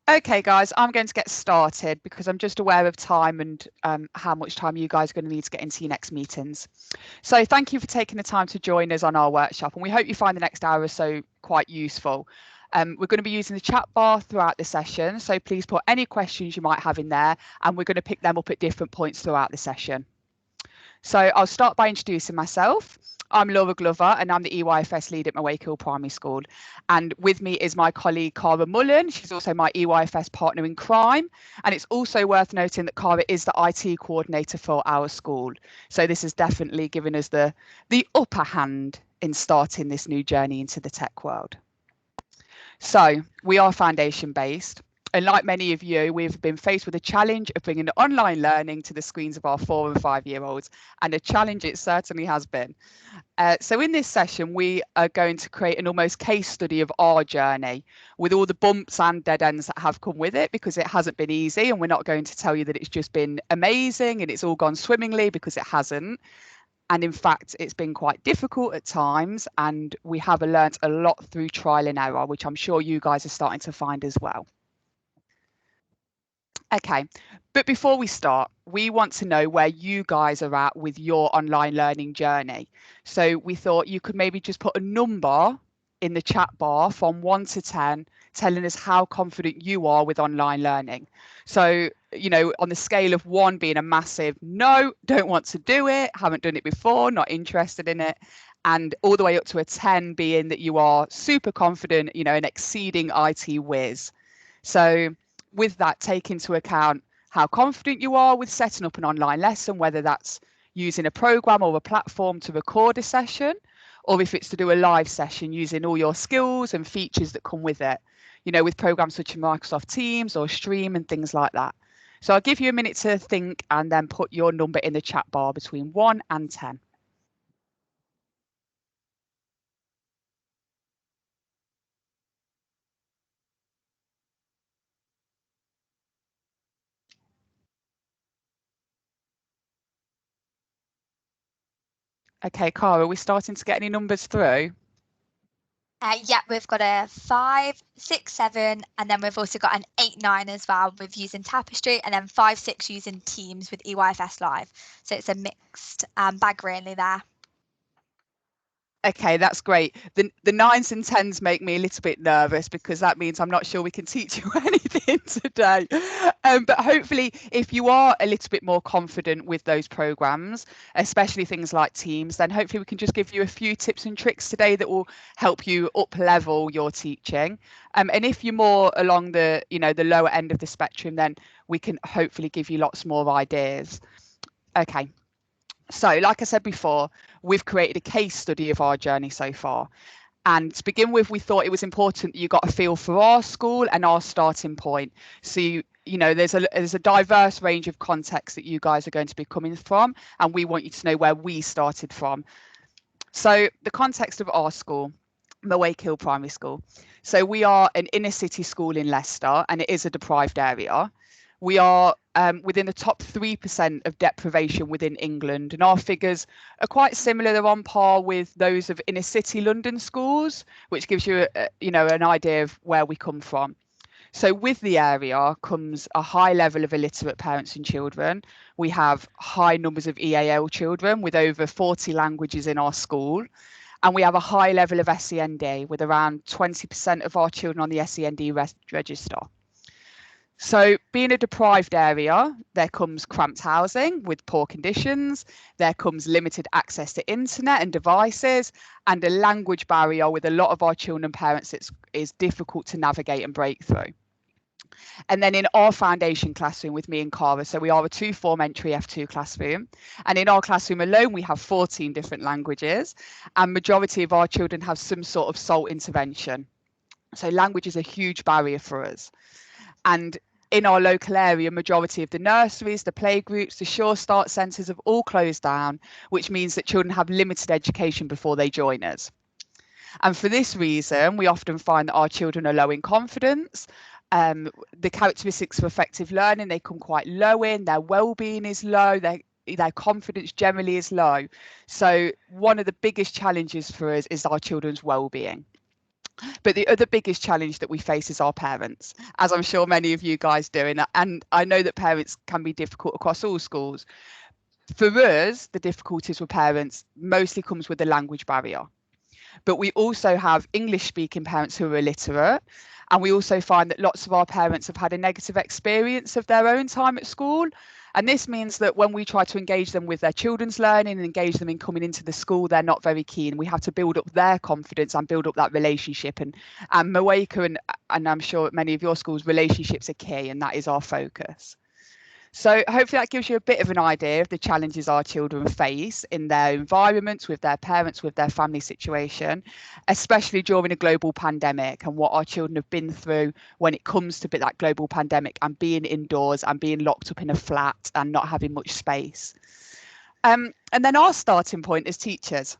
Okay, guys, I'm going to get started because I'm just aware of time and how much time you guys are going to need to get into your next meetings. So thank you for taking the time to join us on our workshop, and we hope you find the next hour or so quite useful. We're going to be using the chat bar throughout the session, so please put any questions you might have in there, and we're going to pick them up at different points throughout the session. So I'll start by introducing myself. I'm Laura Glover and I'm the EYFS lead at Mowmacre Primary School. And with me is my colleague Cara Mullen. She's also my EYFS partner in crime. And it's also worth noting that Cara is the IT coordinator for our school. So this has definitely given us the upper hand in starting this new journey into the tech world. So we are foundation based. And like many of you, we've been faced with a challenge of bringing online learning to the screens of our 4 and 5 year olds, and a challenge it certainly has been. So in this session, we are going to create an almost case study of our journey with all the bumps and dead ends that have come with it, because it hasn't been easy, and we're not going to tell you that it's just been amazing and it's all gone swimmingly, because it hasn't. And in fact, it's been quite difficult at times, and we have learnt a lot through trial and error, which I'm sure you guys are starting to find as well. Okay, but before we start, we want to know where you guys are at with your online learning journey. So we thought you could maybe just put a number in the chat bar from 1 to 10, telling us how confident you are with online learning. So, you know, on the scale of 1 being a massive no, don't want to do it, haven't done it before, not interested in it, and all the way up to a 10 being that you are super confident, you know, an exceeding IT whiz. So with that, take into account how confident you are with setting up an online lesson, whether that's using a program or a platform to record a session, or if it's to do a live session using all your skills and features that come with it, you know, with programs such as Microsoft Teams or Stream and things like that. So I'll give you a minute to think and then put your number in the chat bar between 1 and 10. Okay, Cara, are we starting to get any numbers through? Yeah, we've got a 5, 6, 7, and then we've also got an 8, 9 as well with using Tapestry, and then 5, 6 using Teams with EYFS Live. So it's a mixed bag really there. Okay, that's great. The 9s and 10s make me a little bit nervous, because that means I'm not sure we can teach you anything today. But hopefully, if you are a little bit more confident with those programs, especially things like Teams, then hopefully we can just give you a few tips and tricks today that will help you up level your teaching. And if you're more along the, you know, the lower end of the spectrum, then we can hopefully give you lots more ideas. Okay. So, like I said before, we've created a case study of our journey so far. And to begin with, we thought it was important that you got a feel for our school and our starting point. So, you know, there's a diverse range of contexts that you guys are going to be coming from, and we want you to know where we started from. So, the context of our school, Mowmacre Primary School. So, we are an inner city school in Leicester, and it is a deprived area. We are within the top 3% of deprivation within England, and our figures are quite similar. They're on par with those of inner city London schools, which gives you, you know, an idea of where we come from. So with the area comes a high level of illiterate parents and children. We have high numbers of EAL children with over 40 languages in our school. And we have a high level of SEND with around 20% of our children on the SEND register. So being a deprived area, there comes cramped housing with poor conditions, there comes limited access to internet and devices, and a language barrier with a lot of our children and parents is difficult to navigate and break through. And then in our foundation classroom with me and Cara, so we are a 2-form entry F2 classroom, and in our classroom alone we have 14 different languages, and majority of our children have some sort of SALT intervention. So language is a huge barrier for us. And in our local area, majority of the nurseries, the playgroups, the Sure Start centres have all closed down, which means that children have limited education before they join us. And for this reason, we often find that our children are low in confidence. The characteristics of effective learning, they come quite low in, their well-being is low, their confidence generally is low. So one of the biggest challenges for us is our children's well-being. But the other biggest challenge that we face is our parents, as I'm sure many of you guys do. And I know that parents can be difficult across all schools. For us, the difficulties with parents mostly comes with the language barrier. But we also have English speaking parents who are illiterate. And we also find that lots of our parents have had a negative experience of their own time at school. And this means that when we try to engage them with their children's learning and engage them in coming into the school, they're not very keen. We have to build up their confidence and build up that relationship. And Mowmacre and I'm sure at many of your schools, relationships are key, and that is our focus. So hopefully that gives you a bit of an idea of the challenges our children face in their environments, with their parents, with their family situation, especially during a global pandemic, and what our children have been through when it comes to that global pandemic and being indoors and being locked up in a flat and not having much space. And then our starting point as teachers.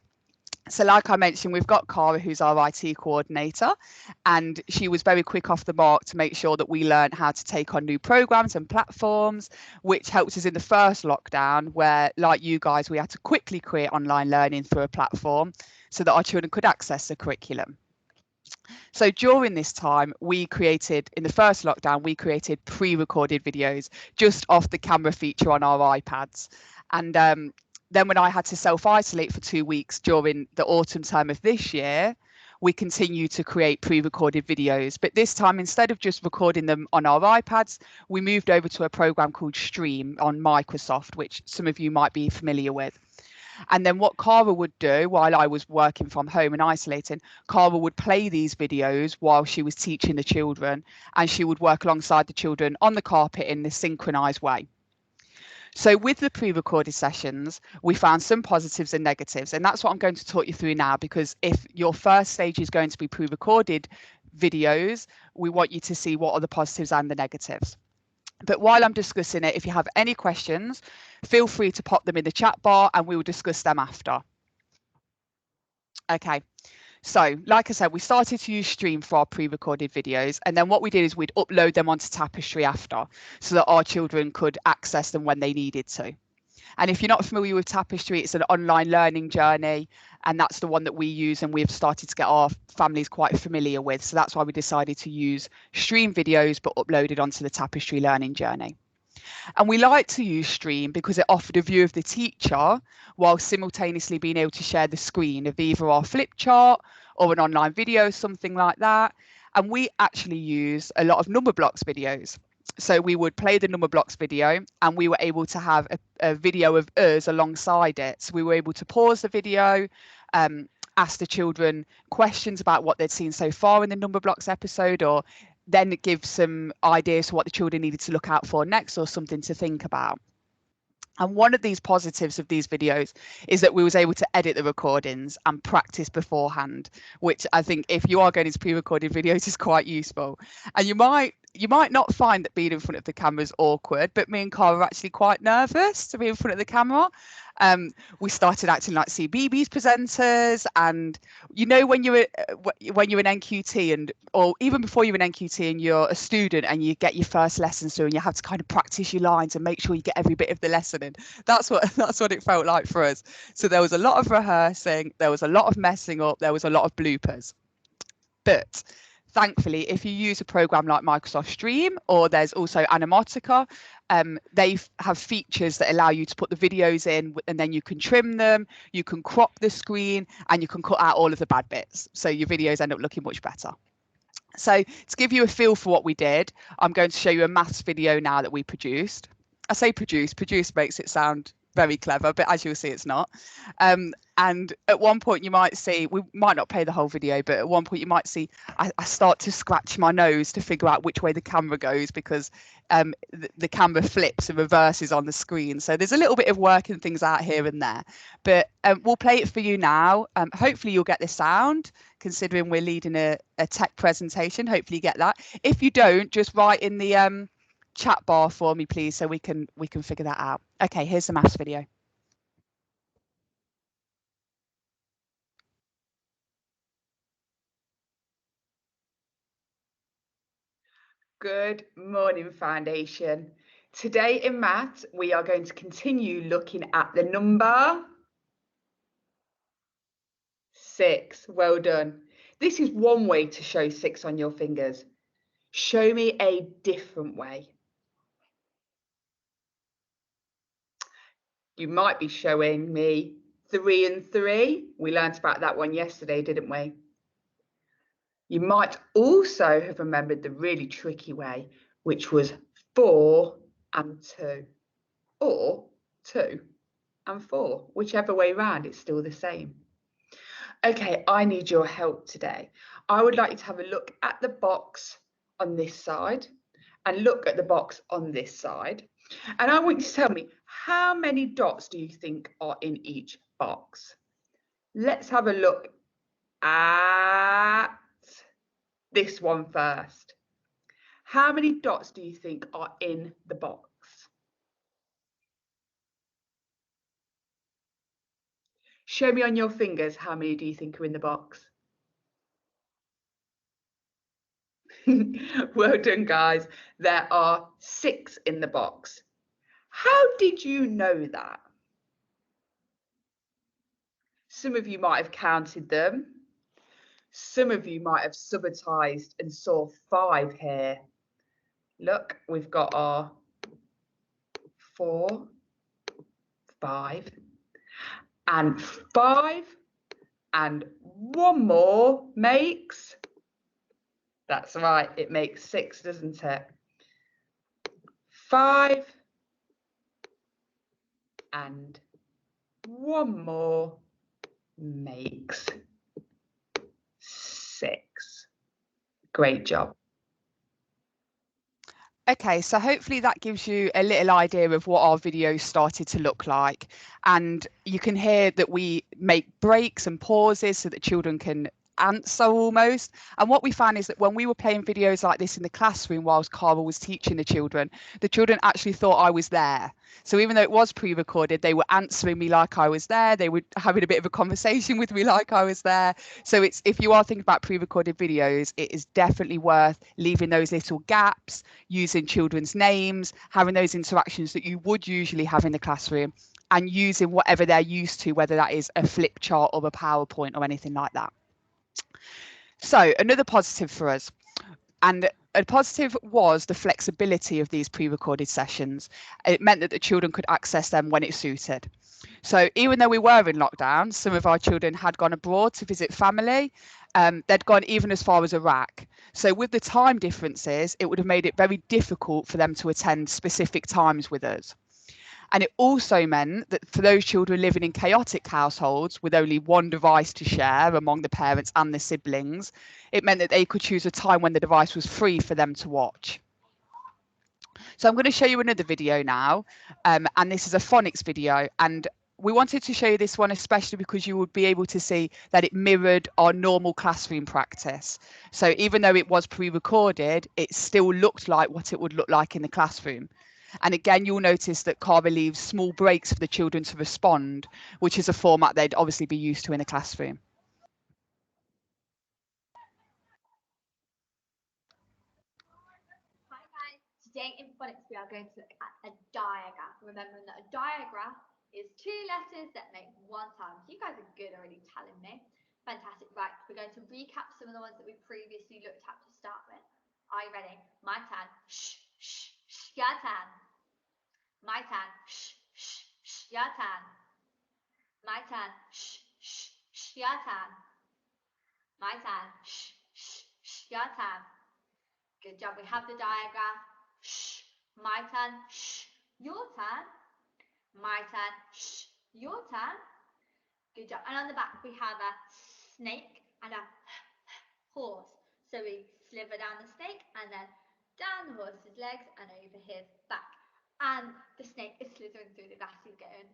So like I mentioned, we've got Cara, who's our IT coordinator, and she was very quick off the mark to make sure that we learned how to take on new programs and platforms, which helped us in the first lockdown, where, like you guys, we had to quickly create online learning through a platform so that our children could access the curriculum. So during this time, in the first lockdown, we created pre-recorded videos just off the camera feature on our iPads. And then when I had to self-isolate for 2 weeks during the autumn term of this year, we continue to create pre-recorded videos. But this time, instead of just recording them on our iPads, we moved over to a program called Stream on Microsoft, which some of you might be familiar with. And then what Cara would do while I was working from home and isolating, Cara would play these videos while she was teaching the children, and she would work alongside the children on the carpet in this synchronized way. So with the pre-recorded sessions, we found some positives and negatives, and that's what I'm going to talk you through now, because if your first stage is going to be pre-recorded videos, we want you to see what are the positives and the negatives. But while I'm discussing it, if you have any questions, feel free to pop them in the chat bar and we will discuss them after. Okay. So, like I said, we started to use Stream for our pre-recorded videos, and then what we did is we'd upload them onto Tapestry after, so that our children could access them when they needed to. And if you're not familiar with Tapestry, it's an online learning journey, and that's the one that we use and we've started to get our families quite familiar with. So that's why we decided to use Stream videos, but uploaded onto the Tapestry learning journey. And we like to use Stream because it offered a view of the teacher while simultaneously being able to share the screen of either our flip chart or an online video, something like that. And we actually use a lot of number blocks videos. So we would play the number blocks video and we were able to have a video of us alongside it. So we were able to pause the video, ask the children questions about what they'd seen so far in the number blocks episode, or then give some ideas for what the children needed to look out for next, or something to think about. And one of these positives of these videos is that we was able to edit the recordings and practice beforehand, which I think if you are going into pre-recorded videos is quite useful. And you might not find that being in front of the camera is awkward, but me and Cara are actually quite nervous to be in front of the camera. We started acting like CBeebies presenters, and you know when you're an NQT, and or even before you're an NQT and you're a student and you get your first lessons through and you have to kind of practice your lines and make sure you get every bit of the lesson in. That's what it felt like for us. So there was a lot of rehearsing, there was a lot of messing up, there was a lot of bloopers. But thankfully, if you use a program like Microsoft Stream, or there's also Mowmacre, they have features that allow you to put the videos in, and then you can trim them, you can crop the screen, and you can cut out all of the bad bits. So your videos end up looking much better. So to give you a feel for what we did, I'm going to show you a maths video now that we produced. I say produce makes it sound very clever, but as you'll see, it's not. And at one point you might see, we might not play the whole video, but at one point you might see I start to scratch my nose to figure out which way the camera goes, because the camera flips and reverses on the screen. So there's a little bit of working things out here and there, but we'll play it for you now. Hopefully you'll get the sound, considering we're leading a tech presentation. Hopefully you get that. If you don't, just write in the chat bar for me, please, so we can figure that out. Okay, here's the maths video. Good morning, Foundation. Today in maths, we are going to continue looking at the number 6. Well done. This is one way to show 6 on your fingers. Show me a different way. You might be showing me 3 and 3. We learned about that one yesterday, didn't we? You might also have remembered the really tricky way, which was 4 and 2, or 2 and 4, whichever way round, it's still the same. Okay, I need your help today. I would like you to have a look at the box on this side and look at the box on this side. And I want you to tell me, how many dots do you think are in each box? Let's have a look at this one first. How many dots do you think are in the box? Show me on your fingers, how many do you think are in the box? Well done, guys. There are 6 in the box. How did you know that? Some of you might have counted them. Some of you might have subitized and saw 5 here. Look, we've got our 4, 5, and 5, and one more makes, that's right, it makes 6, doesn't it? 5 and one more makes 6. Great job. Okay, so hopefully that gives you a little idea of what our videos started to look like. And you can hear that we make breaks and pauses so that children can answer almost. And what we found is that when we were playing videos like this in the classroom whilst Cara was teaching the children actually thought I was there. So even though it was pre-recorded, they were answering me like I was there. They were having a bit of a conversation with me like I was there. So it's, if you are thinking about pre-recorded videos, it is definitely worth leaving those little gaps, using children's names, having those interactions that you would usually have in the classroom, and using whatever they're used to, whether that is a flip chart or a PowerPoint or anything like that. So another positive for us, and a positive was the flexibility of these pre-recorded sessions. It meant that the children could access them when it suited. So even though we were in lockdown, some of our children had gone abroad to visit family. They'd gone even as far as Iraq. So with the time differences, it would have made it very difficult for them to attend specific times with us. And it also meant that for those children living in chaotic households with only one device to share among the parents and the siblings, it meant that they could choose a time when the device was free for them to watch. So I'm going to show you another video now, and this is a phonics video, and we wanted to show you this one especially because you would be able to see that it mirrored our normal classroom practice. So even though it was pre-recorded, it still looked like what it would look like in the classroom. And again, you'll notice that Cara leaves small breaks for the children to respond, which is a format they'd obviously be used to in a classroom. Hi guys, today in phonics we are going to look at a diagraph. Remembering that a diagraph is 2 letters that make 1 sound. You guys are good already telling me. Fantastic. Right, we're going to recap some of the ones that we previously looked at to start with. Are you ready? My turn. Shh, shh, shh. Your turn. My turn. Shh, shh, shh. Your turn. My turn. Shh, shh, shh. Your turn. My turn. Shh, shh, shh. Your turn. Good job. We have the diagram. Shh. My turn. Shh. Your turn. My turn. Shh. Your turn. Good job. And on the back we have a snake and a horse. So we sliver down the snake and then down the horse's legs and over his back. And the snake is slithering through the grass. He's getting,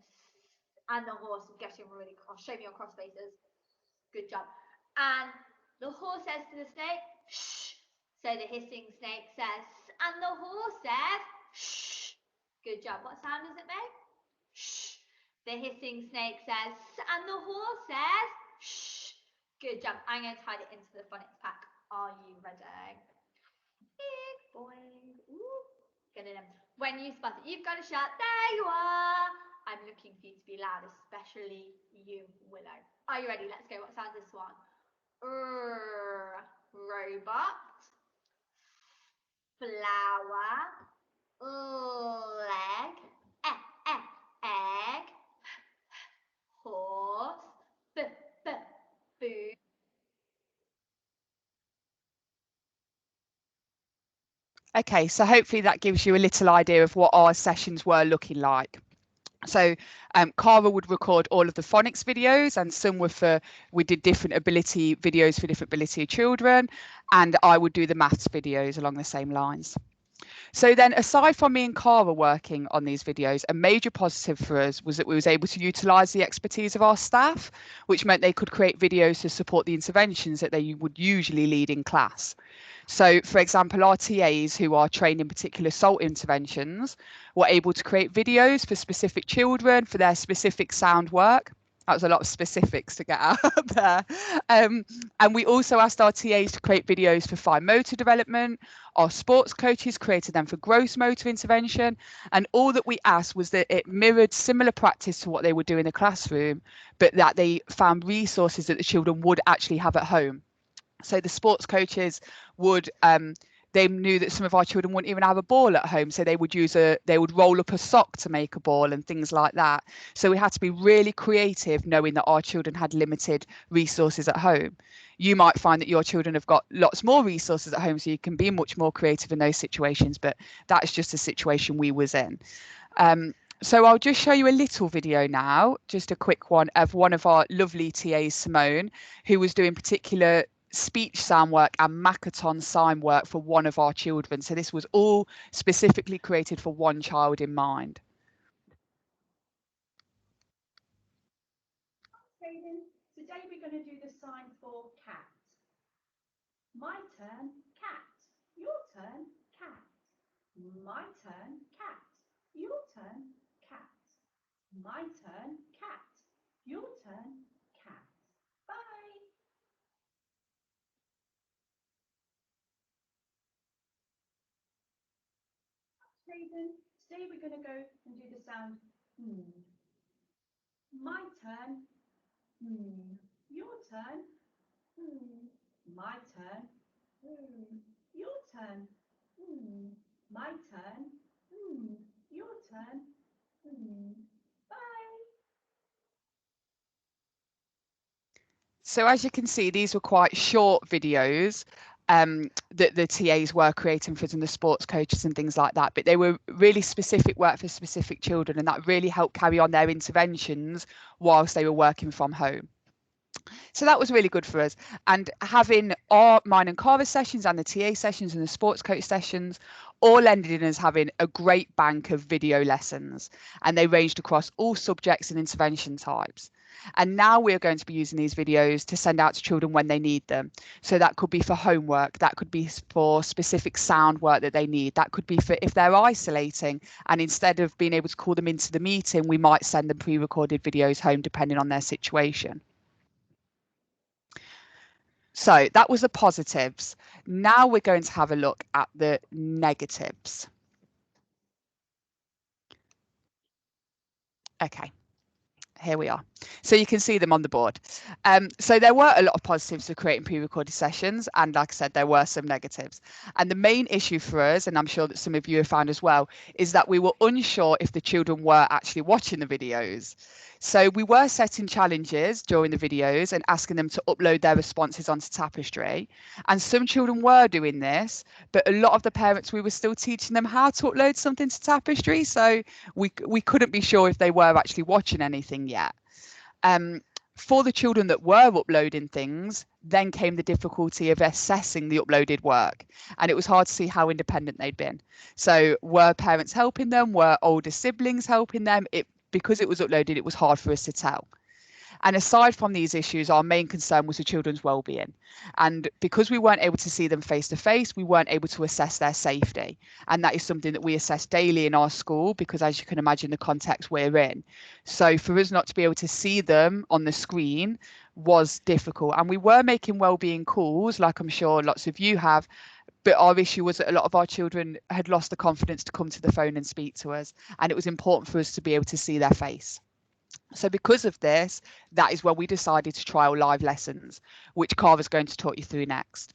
and the horse is getting really cross. Show me your cross faces. Good job. And the horse says to the snake, shh. So the hissing snake says, and the horse says, shh. Good job. What sound does it make? Shh. The hissing snake says, and the horse says, shh. Good job. I'm going to tie it into the phonics pack. Are you ready? Big boing. Ooh. Get it in. When you spot it, you've got to shout, there you are. I'm looking for you to be loud, especially you, Willow. Are you ready? Let's go. What sound is this one? robot, flower, leg, egg, horse, food. Okay, so hopefully that gives you a little idea of what our sessions were looking like. So Cara would record all of the phonics videos, and some were we did different ability videos for different ability children, and I would do the maths videos along the same lines. So then, aside from me and Cara working on these videos, a major positive for us was that we was able to utilise the expertise of our staff, which meant they could create videos to support the interventions that they would usually lead in class. So, for example, our TAs who are trained in particular SALT interventions were able to create videos for specific children for their specific sound work. That was a lot of specifics to get out there. And we also asked our TAs to create videos for fine motor development. Our sports coaches created them for gross motor intervention. And all that we asked was that it mirrored similar practice to what they would do in the classroom, but that they found resources that the children would actually have at home. So the sports coaches would they knew that some of our children wouldn't even have a ball at home, so they would roll up a sock to make a ball and things like that. So we had to be really creative, knowing that our children had limited resources at home. You might find that your children have got lots more resources at home, so you can be much more creative in those situations, but that's just a situation we was in. So I'll just show you a little video now, just a quick one of one of our lovely TAs, Simone, who was doing particular speech sound work and Makaton sign work for one of our children. So this was all specifically created for one child in mind. Today we're going to do the sign for cat. My turn, cat. Your turn, cat. My turn, cat. Your turn, cat. My turn, cat. Your turn, cat. Bye. Today we're going to go and do the sound My turn, Your turn, My turn, Your turn, My turn, Your turn, Bye. So as you can see, these were quite short videos that the TAs were creating for the sports coaches and things like that, but they were really specific work for specific children, and that really helped carry on their interventions whilst they were working from home. So that was really good for us. And having mine and Cara sessions and the TA sessions and the sports coach sessions all ended in us having a great bank of video lessons, and they ranged across all subjects and intervention types. And now we're going to be using these videos to send out to children when they need them. So that could be for homework, that could be for specific sound work that they need, that could be for if they're isolating, and instead of being able to call them into the meeting, we might send them pre-recorded videos home depending on their situation. So that was the positives. Now we're going to have a look at the negatives. Okay, here we are. So you can see them on the board. So there were a lot of positives to creating pre-recorded sessions, and like I said, there were some negatives. And the main issue for us, and I'm sure that some of you have found as well, is that we were unsure if the children were actually watching the videos. So we were setting challenges during the videos and asking them to upload their responses onto Tapestry. And some children were doing this, but a lot of the parents, we were still teaching them how to upload something to Tapestry. So we couldn't be sure if they were actually watching anything yet. For the children that were uploading things, then came the difficulty of assessing the uploaded work. And it was hard to see how independent they'd been. So were parents helping them? Were older siblings helping them? Because it was uploaded, it was hard for us to tell. And aside from these issues, our main concern was the children's well-being. And because we weren't able to see them face to face, we weren't able to assess their safety. And that is something that we assess daily in our school, because as you can imagine, the context we're in. So for us not to be able to see them on the screen was difficult. And we were making well-being calls, like I'm sure lots of you have, but our issue was that a lot of our children had lost the confidence to come to the phone and speak to us. And it was important for us to be able to see their face. So because of this, that is when we decided to trial live lessons, which Carver's going to talk you through next.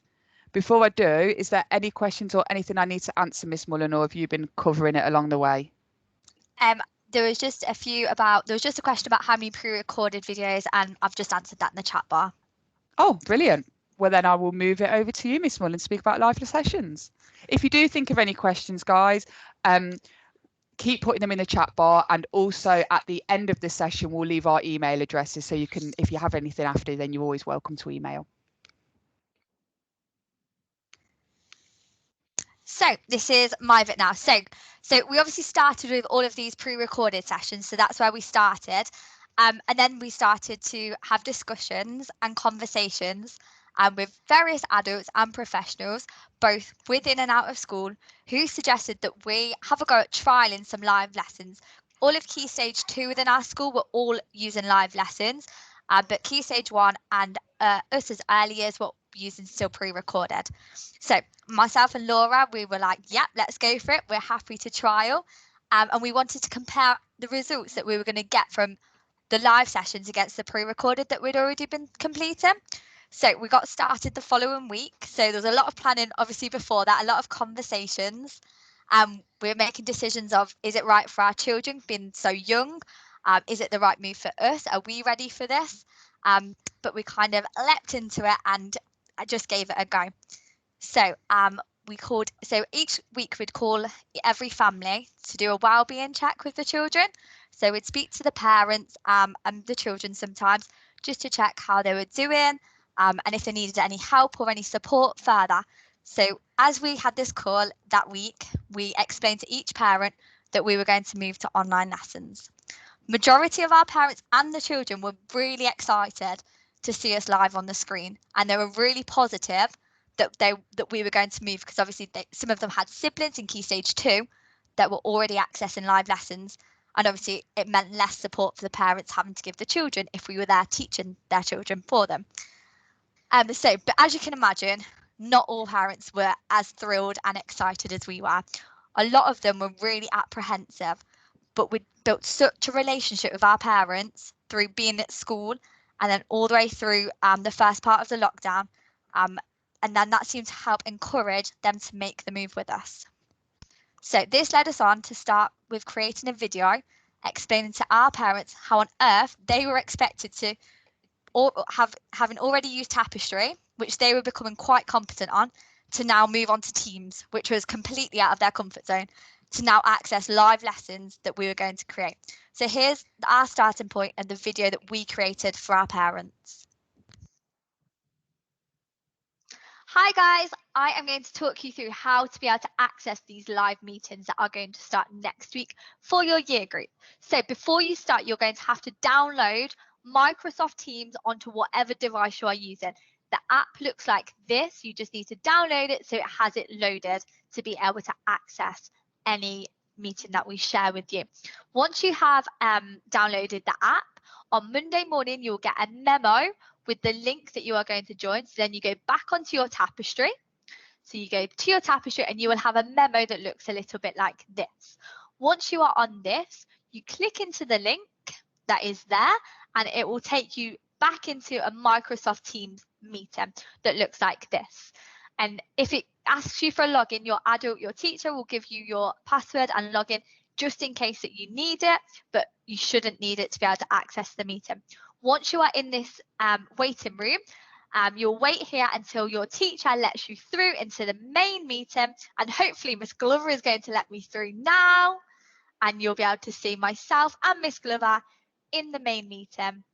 Before I do, is there any questions or anything I need to answer, Miss Mullen, or have you been covering it along the way? There was just a question about how many pre-recorded videos, and I've just answered that in the chat bar. Oh, brilliant. Well, then I will move it over to you, Miss Mullen, to speak about live sessions. If you do think of any questions, guys, keep putting them in the chat bar, and also at the end of the session we'll leave our email addresses, so you can, if you have anything after, then you're always welcome to email. So this is my bit now. So we obviously started with all of these pre-recorded sessions, so that's where we started, and then we started to have discussions and conversations with various adults and professionals, both within and out of school, who suggested that we have a go at trialing some live lessons. All of Key Stage 2 within our school were all using live lessons, but Key Stage 1 and us as early years were using still pre-recorded. So myself and Laura, we were like, yep, let's go for it. We're happy to trial. And we wanted to compare the results that we were going to get from the live sessions against the pre-recorded that we'd already been completing. So we got started the following week. So there was a lot of planning, obviously, before that, a lot of conversations. We were making decisions of, is it right for our children being so young? Is it the right move for us? Are we ready for this? But we kind of leapt into it and I just gave it a go. So each week we'd call every family to do a wellbeing check with the children. So we'd speak to the parents and the children sometimes just to check how they were doing and if they needed any help or any support further. So as we had this call that week, we explained to each parent that we were going to move to online lessons. Majority of our parents and the children were really excited to see us live on the screen, and they were really positive that we were going to move, because obviously some of them had siblings in Key Stage 2 that were already accessing live lessons, and obviously it meant less support for the parents having to give the children if we were there teaching their children for them. But as you can imagine, not all parents were as thrilled and excited as we were. A lot of them were really apprehensive, but we built such a relationship with our parents through being at school and then all the way through the first part of the lockdown. And then that seemed to help encourage them to make the move with us. So this led us on to start with creating a video explaining to our parents how on earth they were expected to, or having already used Tapestry, which they were becoming quite competent on, to now move on to Teams, which was completely out of their comfort zone, to now access live lessons that we were going to create. So here's our starting point and the video that we created for our parents. Hi guys, I am going to talk you through how to be able to access these live meetings that are going to start next week for your year group. So before you start, you're going to have to download Microsoft Teams onto whatever device you are using. The app looks like this. You just need to download it so it has it loaded to be able to access any meeting that we share with you. Once you have downloaded the app, on Monday morning, you'll get a memo with the link that you are going to join. So then you go back onto your Tapestry. So you go to your Tapestry and you will have a memo that looks a little bit like this. Once you are on this, you click into the link that is there and it will take you back into a Microsoft Teams meeting that looks like this. And if it asks you for a login, your adult, your teacher will give you your password and login just in case that you need it, but you shouldn't need it to be able to access the meeting. Once you are in this waiting room, you'll wait here until your teacher lets you through into the main meeting, and hopefully Miss Glover is going to let me through now, and you'll be able to see myself and Miss Glover in the main meeting.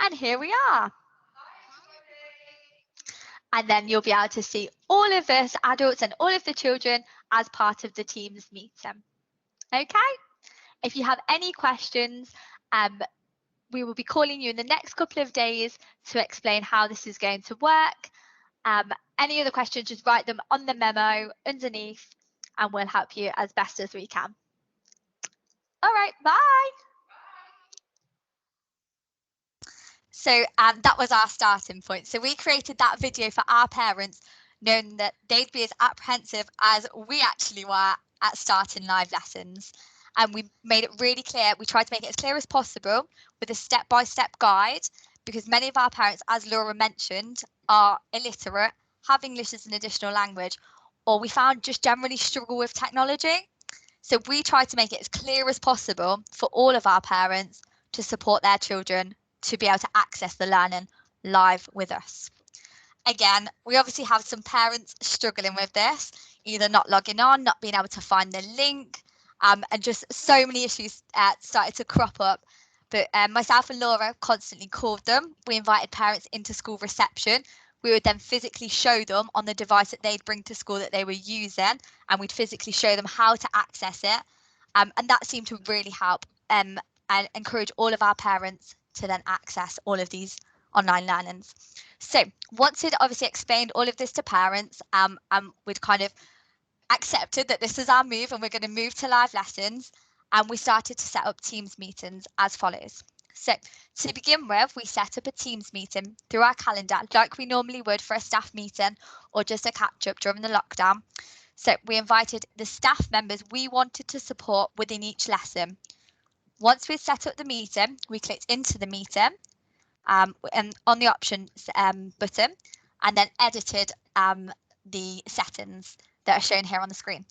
And here we are. And then you'll be able to see all of us adults and all of the children as part of the Teams meeting. Okay? If you have any questions, we will be calling you in the next couple of days to explain how this is going to work. Any other questions, just write them on the memo underneath and we'll help you as best as we can. All right, bye. So that was our starting point. So we created that video for our parents, knowing that they'd be as apprehensive as we actually were at starting live lessons. and we made it really clear. We tried to make it as clear as possible with a step-by-step guide, because many of our parents, as Laura mentioned, are illiterate, have English as an additional language, or we found just generally struggle with technology. So we tried to make it as clear as possible for all of our parents to support their children to be able to access the learning live with us. Again, we obviously have some parents struggling with this, either not logging on, not being able to find the link, and just so many issues started to crop up. But myself and Laura constantly called them. We invited parents into school reception. We would then physically show them on the device that they'd bring to school that they were using, and we'd physically show them how to access it. And that seemed to really help and encourage all of our parents to then access all of these online learnings. So once we'd obviously explained all of this to parents, we'd kind of accepted that this is our move and we're going to move to live lessons, and we started to set up Teams meetings as follows. So to begin with, we set up a Teams meeting through our calendar like we normally would for a staff meeting or just a catch up during the lockdown. So we invited the staff members we wanted to support within each lesson. Once we set up the meeting, we clicked into the meeting and on the options button, and then edited the settings that are shown here on the screen.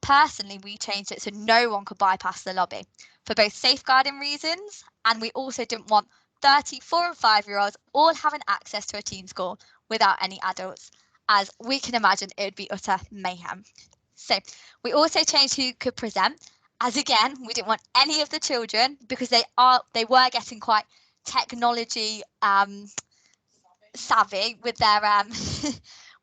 Personally, we changed it so no one could bypass the lobby for both safeguarding reasons, and we also didn't want 30, 4 and 5-year-olds all having access to a Teams call without any adults, as we can imagine it would be utter mayhem. So we also changed who could present, as again, we didn't want any of the children, because they were getting quite technology savvy with their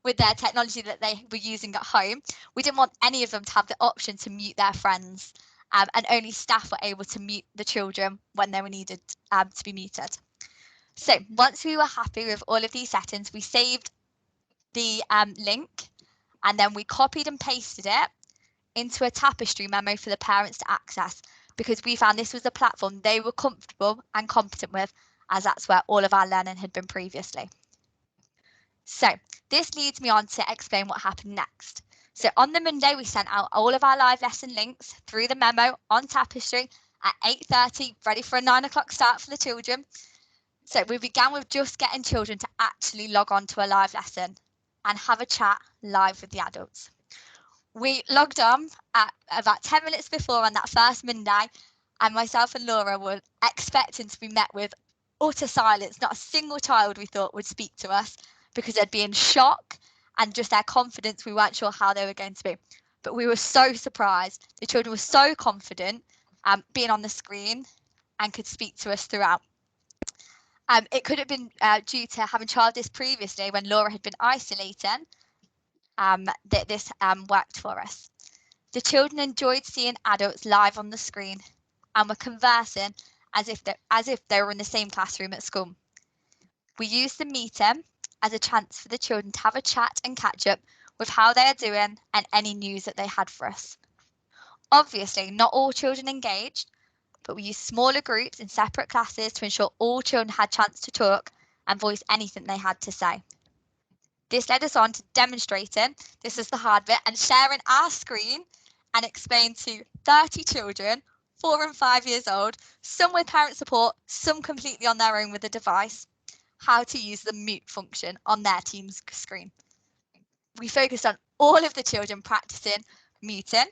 with their technology that they were using at home. We didn't want any of them to have the option to mute their friends, and only staff were able to mute the children when they were needed to be muted. So once we were happy with all of these settings, we saved the link, and then we copied and pasted it into a Tapestry memo for the parents to access, because we found this was a platform they were comfortable and competent with, as that's where all of our learning had been previously. So this leads me on to explain what happened next. So on the Monday, we sent out all of our live lesson links through the memo on Tapestry at 8:30, ready for a 9 o'clock start for the children. So we began with just getting children to actually log on to a live lesson and have a chat live with the adults. We logged on at about 10 minutes before on that first Monday, and myself and Laura were expecting to be met with utter silence. Not a single child we thought would speak to us, because they'd be in shock and just their confidence, we weren't sure how they were going to be. But we were so surprised. The children were so confident being on the screen and could speak to us throughout. It could have been due to having trialled this previously when Laura had been isolating, that this worked for us. The children enjoyed seeing adults live on the screen and were conversing as if they were in the same classroom at school. We used the meeting as a chance for the children to have a chat and catch up with how they are doing and any news that they had for us. Obviously, not all children engaged, but we used smaller groups in separate classes to ensure all children had a chance to talk and voice anything they had to say. This led us on to demonstrating, this is the hard bit, and sharing our screen and explain to 30 children, 4 and 5 years old, some with parent support, some completely on their own with a device, how to use the mute function on their Teams screen. We focused on all of the children practicing muting,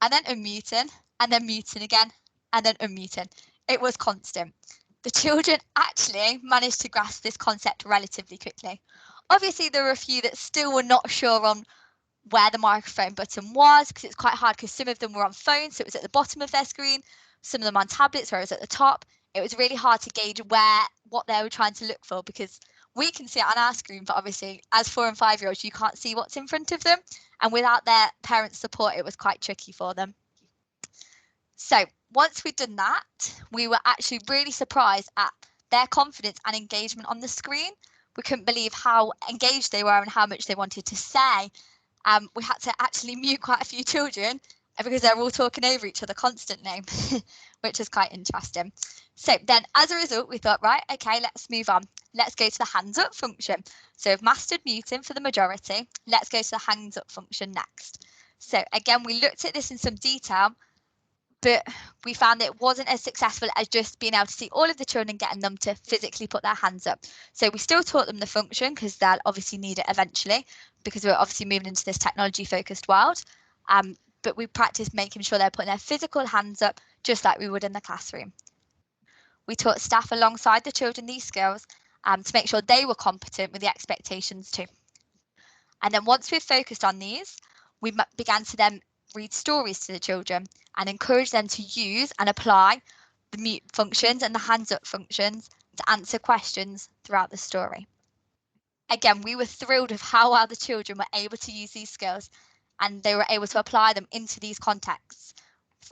and then unmuting, and then muting again, and then unmuting. It was constant. The children actually managed to grasp this concept relatively quickly. Obviously, there were a few that still were not sure on where the microphone button was, because it's quite hard, because some of them were on phones, so it was at the bottom of their screen, some of them on tablets where it was at the top. It was really hard to gauge what they were trying to look for, because we can see it on our screen, but obviously as 4 and 5-year-olds, you can't see what's in front of them. And without their parents' support, it was quite tricky for them. So once we'd done that, we were actually really surprised at their confidence and engagement on the screen. We couldn't believe how engaged they were and how much they wanted to say. We had to actually mute quite a few children because they're all talking over each other constantly, which is quite interesting. So then as a result, we thought, right, okay, let's move on. Let's go to the hands up function. So we've mastered muting for the majority. Let's go to the hands up function next. So again, we looked at this in some detail but we found that it wasn't as successful as just being able to see all of the children, getting them to physically put their hands up. So we still taught them the function because they'll obviously need it eventually, because we're obviously moving into this technology focused world. But we practiced making sure they're putting their physical hands up just like we would in the classroom. We taught staff alongside the children these skills to make sure they were competent with the expectations too. And then once we've focused on these, we began to then read stories to the children and encourage them to use and apply the mute functions and the hands up functions to answer questions throughout the story. Again, we were thrilled with how well the children were able to use these skills and they were able to apply them into these contexts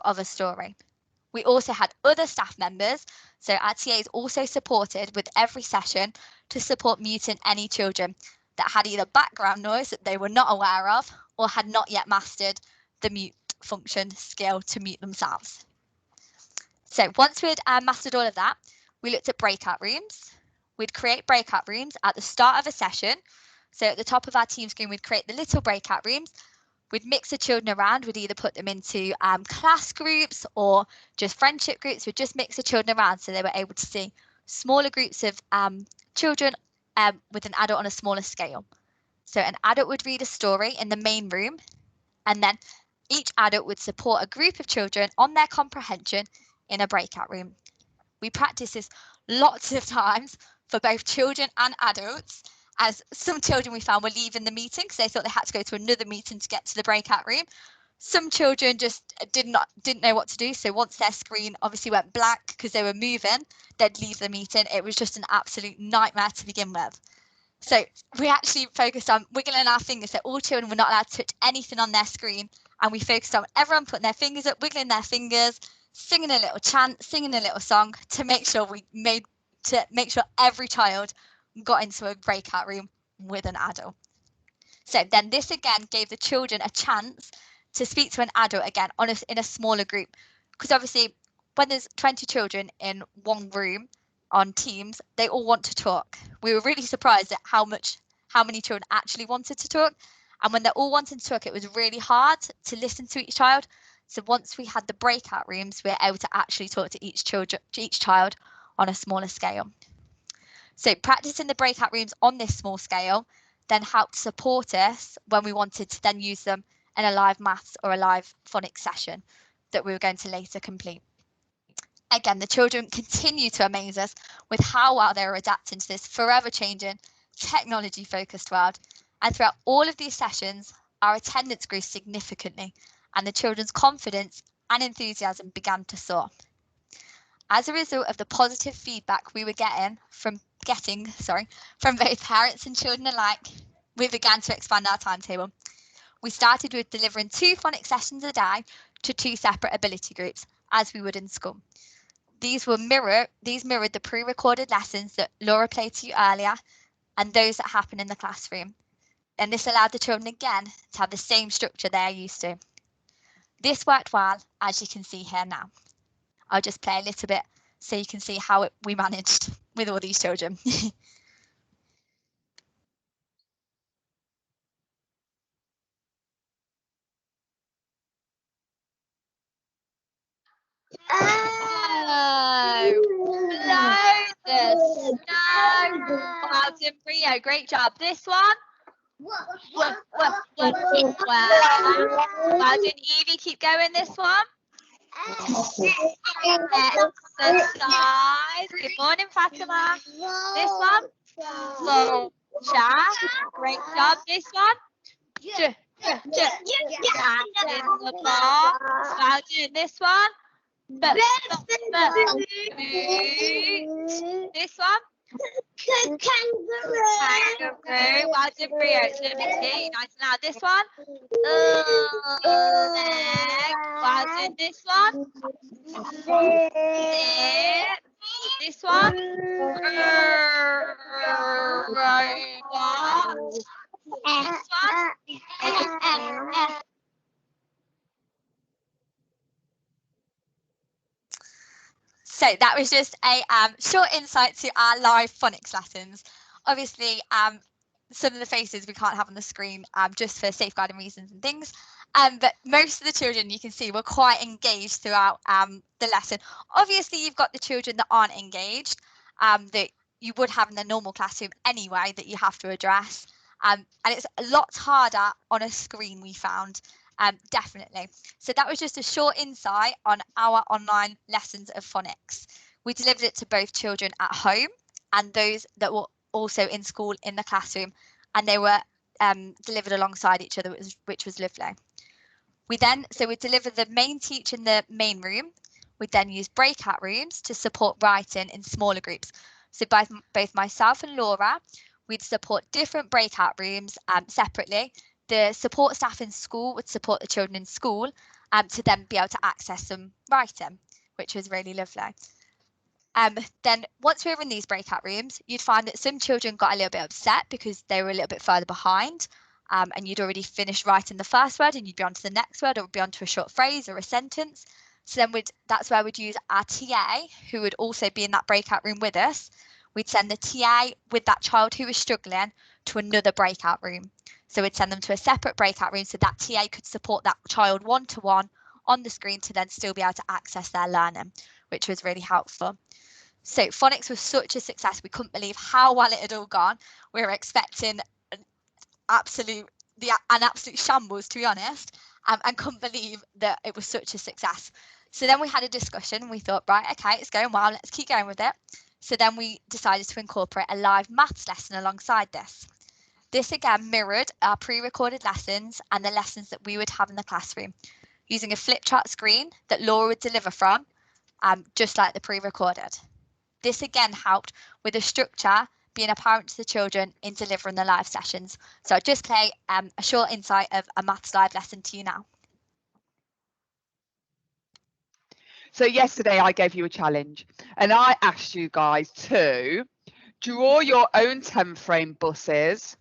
of a story. We also had other staff members, so our TAs also supported with every session to support muting any children that had either background noise that they were not aware of or had not yet mastered the mute function skill to mute themselves. So once we'd mastered all of that, we looked at breakout rooms. We'd create breakout rooms at the start of a session. So at the top of our team screen, we'd create the little breakout rooms. We'd mix the children around. We'd either put them into class groups or just friendship groups. We'd just mix the children around so they were able to see smaller groups of children with an adult on a smaller scale. So an adult would read a story in the main room, and then each adult would support a group of children on their comprehension in a breakout room. We practiced this lots of times for both children and adults, as some children we found were leaving the meeting because they thought they had to go to another meeting to get to the breakout room. Some children just didn't know what to do. So once their screen obviously went blank because they were moving, they'd leave the meeting. It was just an absolute nightmare to begin with. So we actually focused on wiggling our fingers. So all children were not allowed to touch anything on their screen. And we focused on everyone putting their fingers up, wiggling their fingers, singing a little chant, singing a little song to make sure every child got into a breakout room with an adult. So then this again gave the children a chance to speak to an adult again in a smaller group, because obviously when there's 20 children in one room on teams, they all want to talk. We were really surprised at how many children actually wanted to talk, and when they're all wanting to talk, it was really hard to listen to each child. So once we had the breakout rooms, we were able to actually talk to each child on a smaller scale. So practicing the breakout rooms on this small scale then helped support us when we wanted to then use them in a live maths or a live phonics session that we were going to later complete. Again, the children continue to amaze us with how well they were adapting to this forever changing, technology focused world. And throughout all of these sessions, our attendance grew significantly and the children's confidence and enthusiasm began to soar. As a result of the positive feedback we were getting from both parents and children alike, we began to expand our timetable. We started with delivering 2 phonics sessions a day to 2 separate ability groups, as we would in school. These mirrored the pre-recorded lessons that Laura played to you earlier and those that happen in the classroom. And this allowed the children again to have the same structure they are used to. This worked well, as you can see here now. I'll just play a little bit so you can see how we managed with all these children. Well done, Brio. Great job. This one. Well done, Evie. Keep going. This one. Exercise. Good morning, Fatima. This one. Slow chat. Great job. This one. In the box. Well done. This one. This one. Kangaroo. Well done, Brio. It's going to be T. Nice and loud. This one. Leg. Well done. This one. Zip. This one. Robot. This one. So that was just a short insight to our live phonics lessons. Obviously, some of the faces we can't have on the screen just for safeguarding reasons and things. But most of the children, you can see, were quite engaged throughout the lesson. Obviously, you've got the children that aren't engaged, that you would have in the normal classroom anyway, that you have to address. And it's a lot harder on a screen, we found, definitely. So that was just a short insight on our online lessons of phonics. We delivered it to both children at home and those that were also in school in the classroom, and they were delivered alongside each other, which was lovely. We delivered the main teach in the main room. We then used breakout rooms to support writing in smaller groups. So both myself and Laura, we'd support different breakout rooms separately. The support staff in school would support the children in school to then be able to access some writing, which was really lovely. Then once we were in these breakout rooms, you'd find that some children got a little bit upset because they were a little bit further behind, and you'd already finished writing the first word and you'd be on to the next word, or be on to a short phrase or a sentence. So then that's where we'd use our TA, who would also be in that breakout room with us. We'd send the TA with that child who was struggling to another breakout room. So we'd send them to a separate breakout room so that TA could support that child one-to-one on the screen to then still be able to access their learning, which was really helpful. So phonics was such a success. We couldn't believe how well it had all gone. We were expecting an absolute shambles, to be honest, and couldn't believe that it was such a success. So then we had a discussion. We thought, right, okay, it's going well. Let's keep going with it. So then we decided to incorporate a live maths lesson alongside this. This again mirrored our pre-recorded lessons and the lessons that we would have in the classroom, using a flip chart screen that Laura would deliver from, just like the pre-recorded. This again helped with the structure being apparent to the children in delivering the live sessions. So I'll just play a short insight of a maths live lesson to you now. So yesterday I gave you a challenge and I asked you guys to draw your own 10 frame buses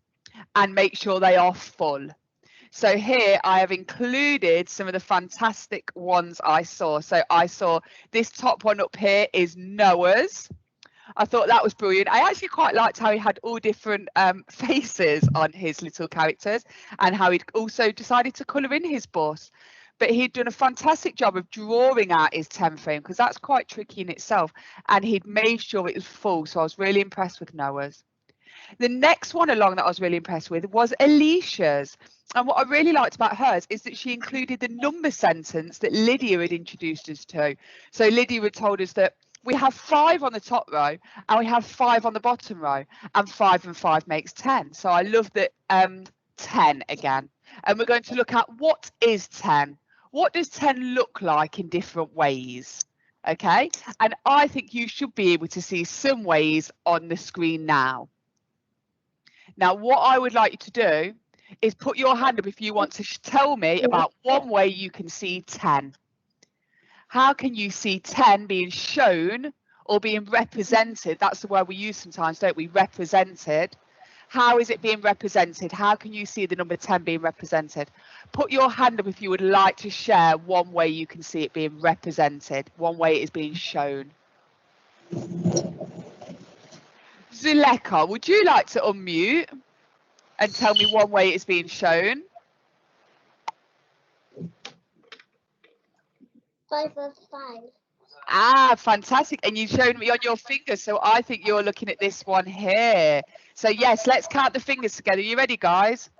and make sure they are full. So here I have included some of the fantastic ones I saw. So I saw this top one up here is Noah's. I thought that was brilliant. I actually quite liked how he had all different faces on his little characters, and how he'd also decided to colour in his bus. But he'd done a fantastic job of drawing out his 10 frame, because that's quite tricky in itself, and he'd made sure it was full. So I was really impressed with Noah's. The next one along that I was really impressed with was Alicia's. And what I really liked about hers is that she included the number sentence that Lydia had introduced us to. So Lydia had told us that we have 5 on the top row and we have 5 on the bottom row, and 5 and 5 makes 10. So I love that 10 again. And we're going to look at what is 10. What does 10 look like in different ways? Okay, and I think you should be able to see some ways on the screen now. Now, what I would like you to do is put your hand up if you want to tell me about one way you can see 10. How can you see 10 being shown or being represented? That's the word we use sometimes, don't we? Represented. How is it being represented? How can you see the number 10 being represented? Put your hand up if you would like to share one way you can see it being represented, one way it is being shown. Zuleka, would you like to unmute and tell me one way it's being shown? 5 of 5. Ah, fantastic. And you've shown me on your fingers, so I think you're looking at this one here. So yes, let's count the fingers together. You ready, guys?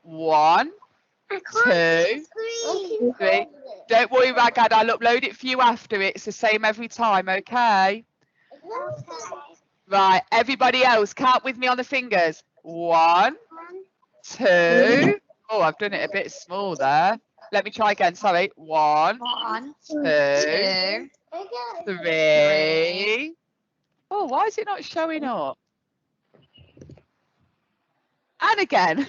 1, 2, 3. Don't worry, Ragad, I'll upload it for you after. It's the same every time, okay? Right, everybody else, count with me on the fingers. 1, 2. Oh, I've done it a bit small there. Let me try again. Sorry. 1, 2, 3. Oh, why is it not showing up? And again.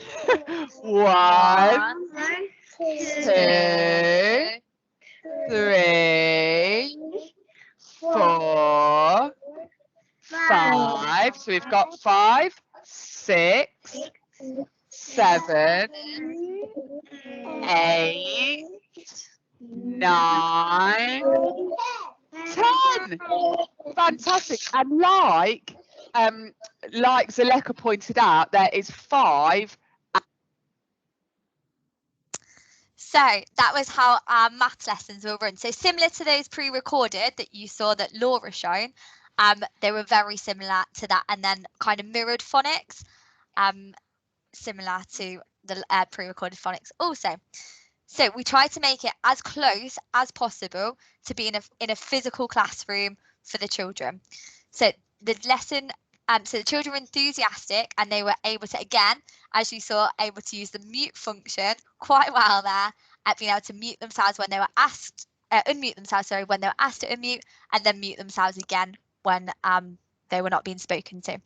1, 2, 3, 4, 5. So we've got 5, 6, 7, 8, 9, 10. Fantastic. And like Zuleka pointed out, there is 5. So that was how our maths lessons were run. So similar to those pre-recorded that you saw that Laura shown, they were very similar to that, and then kind of mirrored phonics, similar to the pre-recorded phonics also. So we tried to make it as close as possible to be in a physical classroom for the children. So the lesson, so the children were enthusiastic and they were able to, again, as you saw, able to use the mute function quite well there, at being able to mute themselves when they were asked, unmute themselves, sorry, when they were asked to unmute, and then mute themselves again when they were not being spoken to.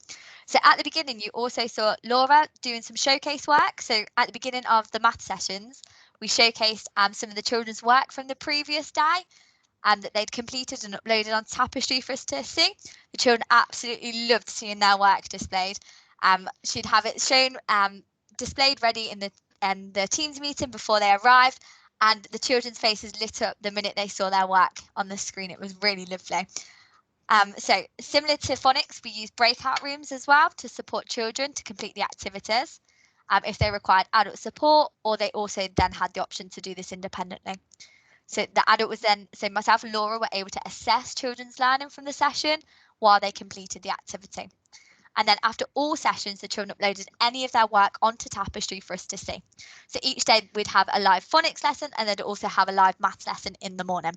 So at the beginning, you also saw Laura doing some showcase work. So at the beginning of the math sessions, we showcased some of the children's work from the previous day that they'd completed and uploaded on Tapestry for us to see. The children absolutely loved seeing their work displayed. She'd have it shown, displayed ready in the Teams meeting before they arrived, and the children's faces lit up the minute they saw their work on the screen. It was really lovely. So similar to phonics, we use breakout rooms as well to support children to complete the activities if they required adult support, or they also then had the option to do this independently. So the adult was then, so myself and Laura were able to assess children's learning from the session while they completed the activity. And then after all sessions, the children uploaded any of their work onto Tapestry for us to see. So each day we'd have a live phonics lesson and they'd also have a live maths lesson in the morning.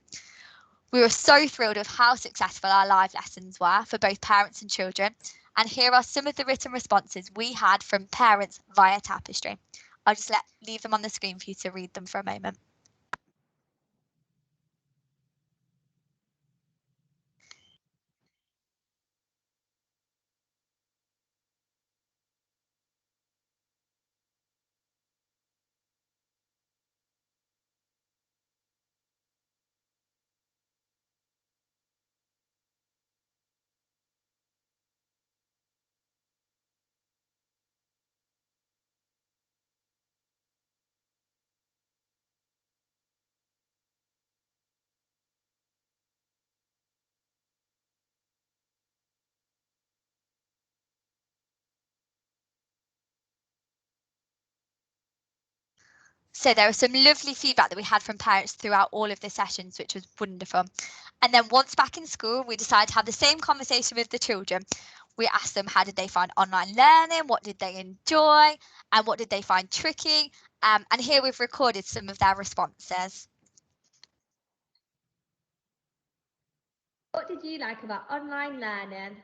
We were so thrilled with how successful our live lessons were for both parents and children. And here are some of the written responses we had from parents via Tapestry. I'll just leave them on the screen for you to read them for a moment. So there was some lovely feedback that we had from parents throughout all of the sessions, which was wonderful. And then once back in school, we decided to have the same conversation with the children. We asked them, how did they find online learning? What did they enjoy? And what did they find tricky? And here we've recorded some of their responses. What did you like about online learning?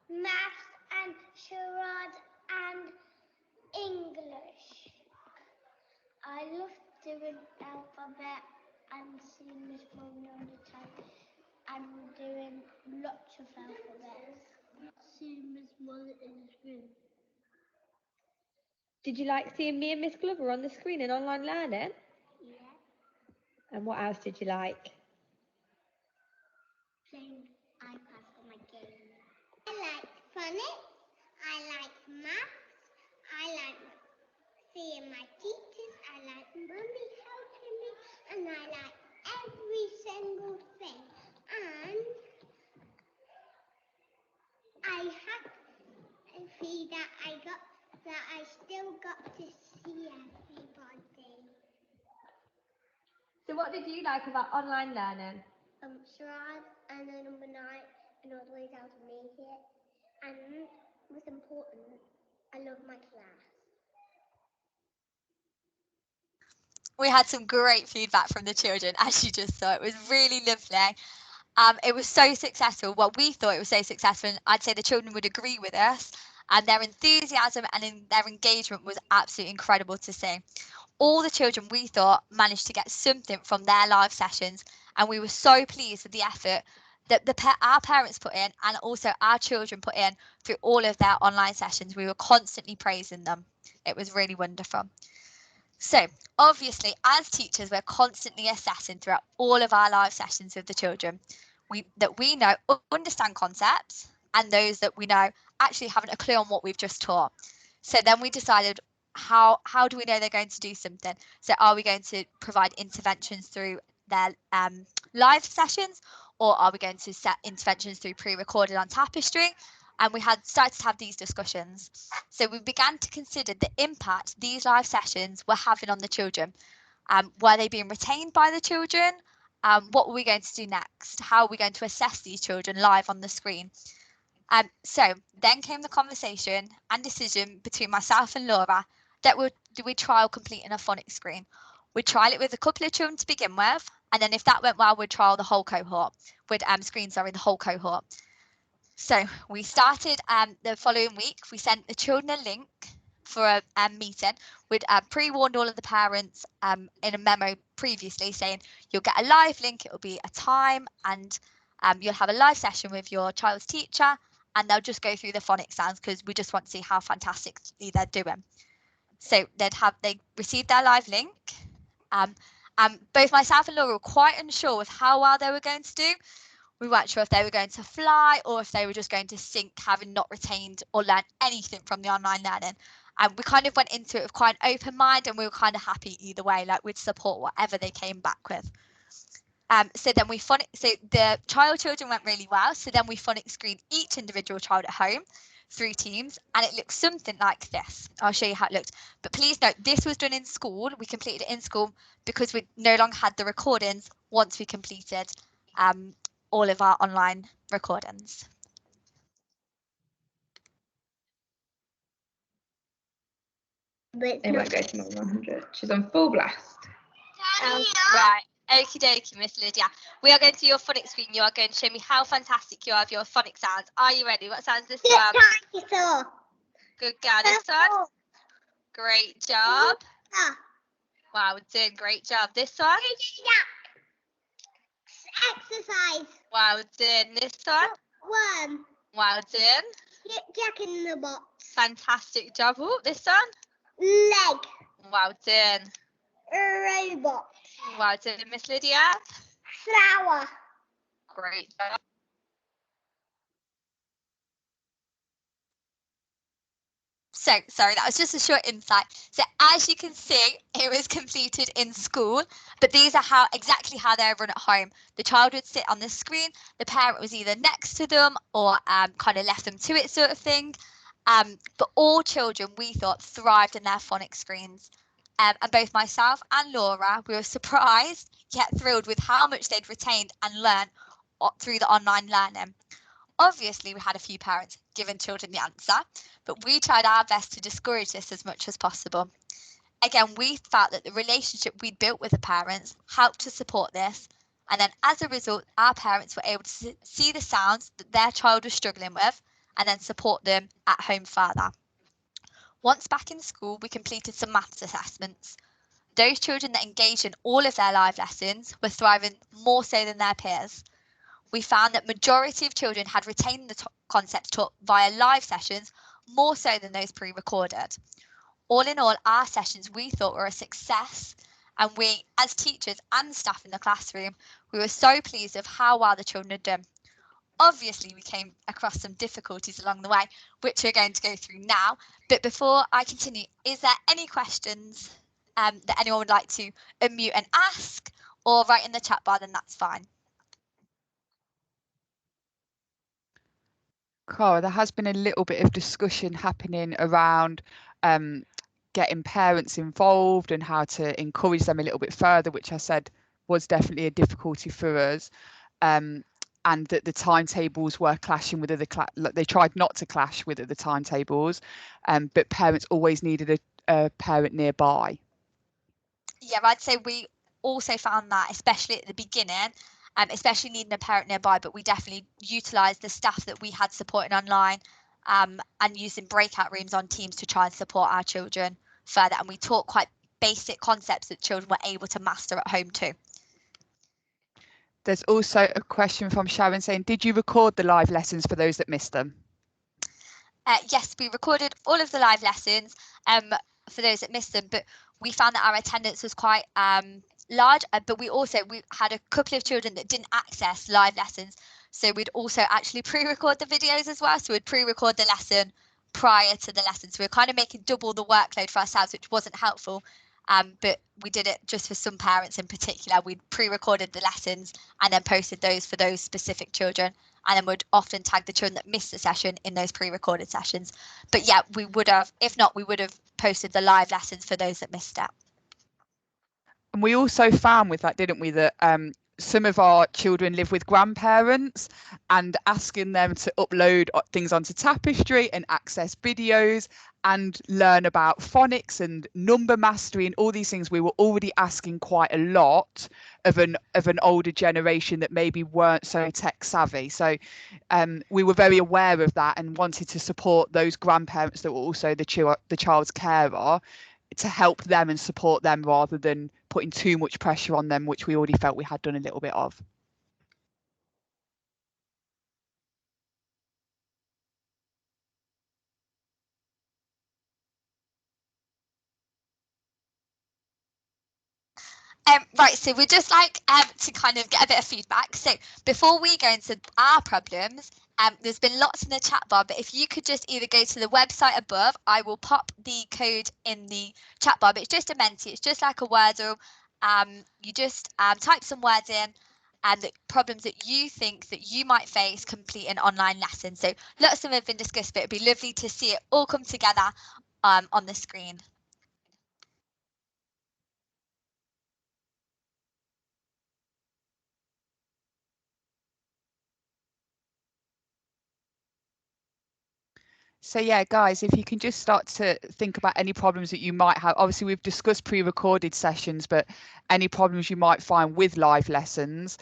Maths and charades and English. I love doing alphabet and seeing Miss Mullen all the time and doing lots of alphabets. Seeing Miss Mullen in the room. Did you like seeing me and Miss Glover on the screen in online learning? Yeah. And what else did you like? Playing iPad for my game. I like phonics. I like maths. I like seeing my teachers. I like Mummy helping me. And I like every single thing. And I happy that I still got to see everybody. So what did you like about online learning? Charades and then number 9 and all the ways how to make it. And what's important, I love my class. We had some great feedback from the children, as you just saw. It was really lovely. It was so successful. Well, we thought it was so successful, and I'd say the children would agree with us. And their enthusiasm and their engagement was absolutely incredible to see. All the children, we thought, managed to get something from their live sessions, and we were so pleased with the effort that our parents put in and also our children put in through all of their online sessions. We were constantly praising them. It was really wonderful. So obviously, as teachers, we're constantly assessing throughout all of our live sessions with the children that we know understand concepts and those that we know actually haven't a clue on what we've just taught. So then we decided how do we know they're going to do something? So are we going to provide interventions through their live sessions, or are we going to set interventions through pre-recorded on Tapestry? And we had started to have these discussions. So we began to consider the impact these live sessions were having on the children. Were they being retained by the children? What were we going to do next? How are we going to assess these children live on the screen? So then came the conversation and decision between myself and Laura that we trial completing a phonics screen. We'd trial it with a couple of children to begin with, and then if that went well, we'd trial the whole cohort. We'd screen, sorry, the whole cohort. So we started the following week. We sent the children a link for a meeting. We'd pre-warned all of the parents in a memo previously saying you'll get a live link, it will be a time, and you'll have a live session with your child's teacher, and they'll just go through the phonics sounds because we just want to see how fantastically they're doing. So they received their live link. Both myself and Laura were quite unsure with how well they were going to do. We weren't sure if they were going to fly or if they were just going to sink, having not retained or learned anything from the online learning. And we kind of went into it with quite an open mind, and we were kind of happy either way, like we'd support whatever they came back with. So then so the trial children went really well. So then we phonics screened each individual child at home, 3 teams, and it looks something like this. I'll show you how it looked. But please note, this was done in school. We completed it in school because we no longer had the recordings once we completed all of our online recordings. It won't go to more 100. She's on full blast. Right. Okie dokie, Miss Lydia. We are going to your phonics screen. You are going to show me how fantastic you are with your phonics sounds. Are you ready? What sounds this one? Good girl. This one? Great job. Wow, we're doing great job. This one? Exercise. Wow, we're doing this one. One. Wow, doing. Jack in the box. Fantastic job. Oh, this one? Leg. Wow, doing. Robot. Wow, doing, Miss Lydia. Flower. Great job. So, sorry, that was just a short insight. So as you can see, it was completed in school, but these are exactly how they're run at home. The child would sit on the screen, the parent was either next to them or kind of left them to it sort of thing. But all children, we thought, thrived in their phonics screens. And both myself and Laura, we were surprised yet thrilled with how much they'd retained and learned through the online learning. Obviously, we had a few parents giving children the answer, but we tried our best to discourage this as much as possible. Again, we felt that the relationship we'd built with the parents helped to support this, and then as a result, our parents were able to see the sounds that their child was struggling with and then support them at home further. Once back in school, we completed some maths assessments. Those children that engaged in all of their live lessons were thriving more so than their peers. We found that majority of children had retained the concepts taught via live sessions more so than those pre-recorded. All in all, our sessions we thought were a success, and we, as teachers and staff in the classroom, we were so pleased with how well the children had done. Obviously, we came across some difficulties along the way, which we're going to go through now. But before I continue, is there any questions that anyone would like to unmute and ask, or write in the chat bar, then that's fine. Cara, there has been a little bit of discussion happening around getting parents involved and how to encourage them a little bit further, which I said was definitely a difficulty for us. And that the timetables were clashing with other they tried not to clash with other timetables, but parents always needed a parent nearby. Yeah, I'd say we also found that, especially at the beginning, especially needing a parent nearby, but we definitely utilised the staff that we had supporting online and using breakout rooms on Teams to try and support our children further. And we taught quite basic concepts that children were able to master at home too. There's also a question from Sharon saying, did you record the live lessons for those that missed them? Yes, we recorded all of the live lessons for those that missed them, but we found that our attendance was quite large, but we had a couple of children that didn't access live lessons, so we'd also actually pre-record the videos as well. So we'd pre-record the lesson prior to the lesson, so we're kind of making double the workload for ourselves, which wasn't helpful. But we did it just for some parents in particular. We'd pre-recorded the lessons and then posted those for those specific children, and then would often tag the children that missed the session in those pre-recorded sessions. But yeah, we would have, if not, we would have posted the live lessons for those that missed it. And we also found with that, didn't we, that some of our children live with grandparents, and asking them to upload things onto Tapestry and access videos and learn about phonics and number mastery and all these things, we were already asking quite a lot of an older generation that maybe weren't so tech savvy. So we were very aware of that and wanted to support those grandparents that were also the child's carer, to help them and support them rather than putting too much pressure on them, which we already felt we had done a little bit of. Right, so we'd just like to kind of get a bit of feedback. So before we go into our problems, there's been lots in the chat bar, but if you could just either go to the website above, I will pop the code in the chat bar, but it's just a Menti, it's just like a Wordle. You just type some words in and the problems that you think that you might face complete an online lesson. So lots of them have been discussed, but it'd be lovely to see it all come together on the screen. So yeah, guys, if you can just start to think about any problems that you might have. Obviously, we've discussed pre-recorded sessions, but any problems you might find with live lessons,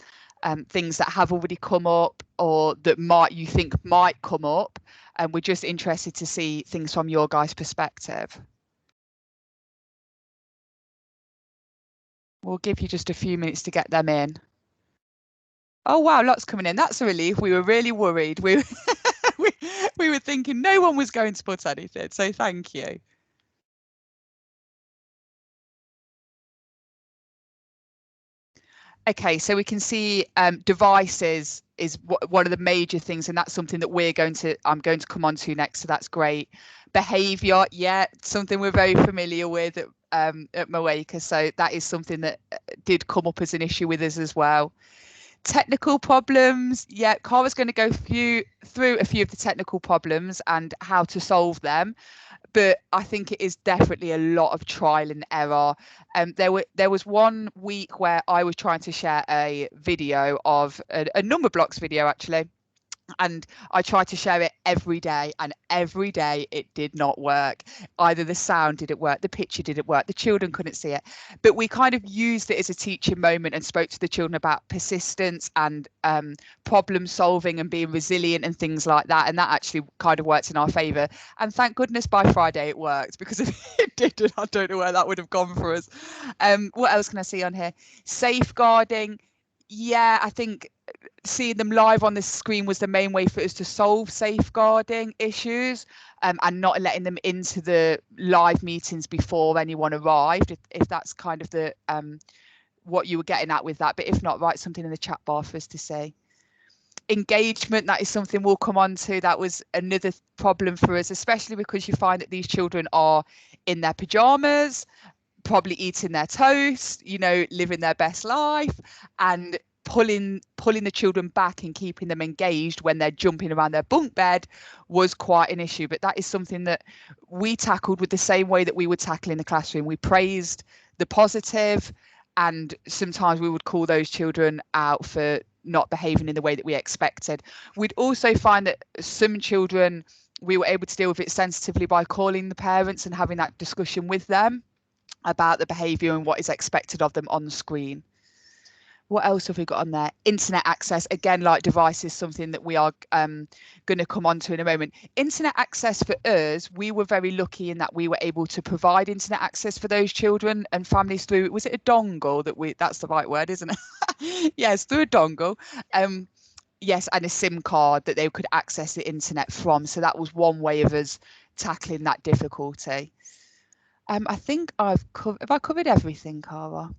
things that have already come up or that you think might come up, and we're just interested to see things from your guys' perspective. We'll give you just a few minutes to get them in. Oh wow, lots coming in. That's a relief. We were really worried. We we were thinking no one was going to put anything. So thank you. Okay, so we can see devices is one of the major things, and that's something that I'm going to come on to next. So that's great. Behavior, yeah, something we're very familiar with at Mowmacre. So that is something that did come up as an issue with us as well. Technical problems, yeah, Cara's going to go through a few of the technical problems and how to solve them, but I think it is definitely a lot of trial and error. There was 1 week where I was trying to share a video of a number blocks video actually, and I tried to share it every day, and every day it did not work. Either the sound didn't work, the picture didn't work, the children couldn't see it. But we kind of used it as a teaching moment and spoke to the children about persistence and problem solving and being resilient and things like that, and that actually kind of worked in our favour. And thank goodness by Friday it worked, because if it didn't, I don't know where that would have gone for us. What else can I see on here? Safeguarding, yeah, I think seeing them live on the screen was the main way for us to solve safeguarding issues, and not letting them into the live meetings before anyone arrived, if that's kind of the what you were getting at with that. But if not, write something in the chat bar for us to see. Engagement, that is something we'll come on to. That was another problem for us, especially because you find that these children are in their pajamas, probably eating their toast, living their best life, and pulling the children back and keeping them engaged when they're jumping around their bunk bed was quite an issue. But that is something that we tackled with the same way that we would tackle in the classroom. We praised the positive, and sometimes we would call those children out for not behaving in the way that we expected. We'd also find that some children, we were able to deal with it sensitively by calling the parents and having that discussion with them about the behaviour and what is expected of them on the screen. What else have we got on there? Internet access, again, like devices, something that we are going to come on to in a moment. Internet access for us, we were very lucky in that we were able to provide internet access for those children and families through, was it a dongle that's the right word, isn't it? Yes, through a dongle. Yes, and a SIM card that they could access the internet from. So that was one way of us tackling that difficulty. I think have I covered everything, Cara?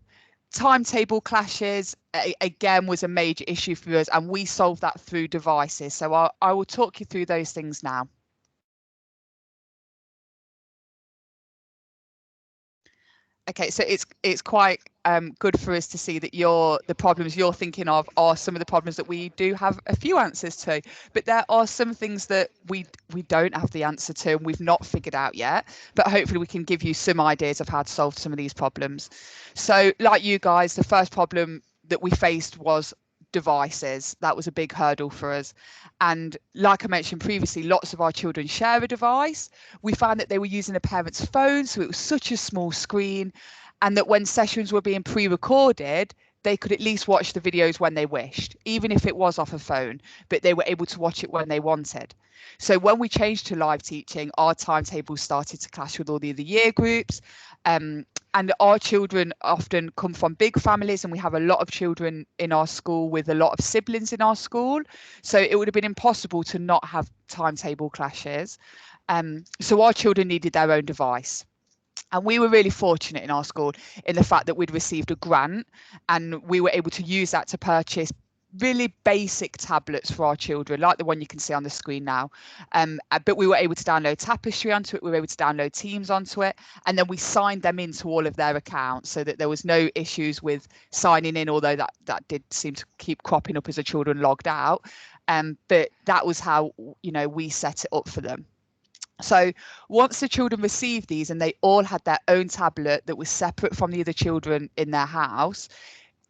Timetable clashes, again, was a major issue for us, and we solved that through devices. So I will talk you through those things now. Okay, so it's quite good for us to see that the problems you're thinking of are some of the problems that we do have a few answers to, but there are some things that we don't have the answer to and we've not figured out yet, but hopefully we can give you some ideas of how to solve some of these problems. So like you guys, the first problem that we faced was devices. That was a big hurdle for us, and like I mentioned previously, lots of our children share a device. We found that they were using a parent's phone, so it was such a small screen, and that when sessions were being pre-recorded, they could at least watch the videos when they wished, even if it was off a phone, but they were able to watch it when they wanted. So when we changed to live teaching, our timetables started to clash with all the other year groups. And our children often come from big families, and we have a lot of children in our school with a lot of siblings in our school. So it would have been impossible to not have timetable clashes. So our children needed their own device. And we were really fortunate in our school in the fact that we'd received a grant, and we were able to use that to purchase really basic tablets for our children, like the one you can see on the screen now. But we were able to download Tapestry onto it. We were able to download Teams onto it. And then we signed them into all of their accounts so that there was no issues with signing in, although that did seem to keep cropping up as the children logged out. But that was how, we set it up for them. So once the children received these and they all had their own tablet that was separate from the other children in their house,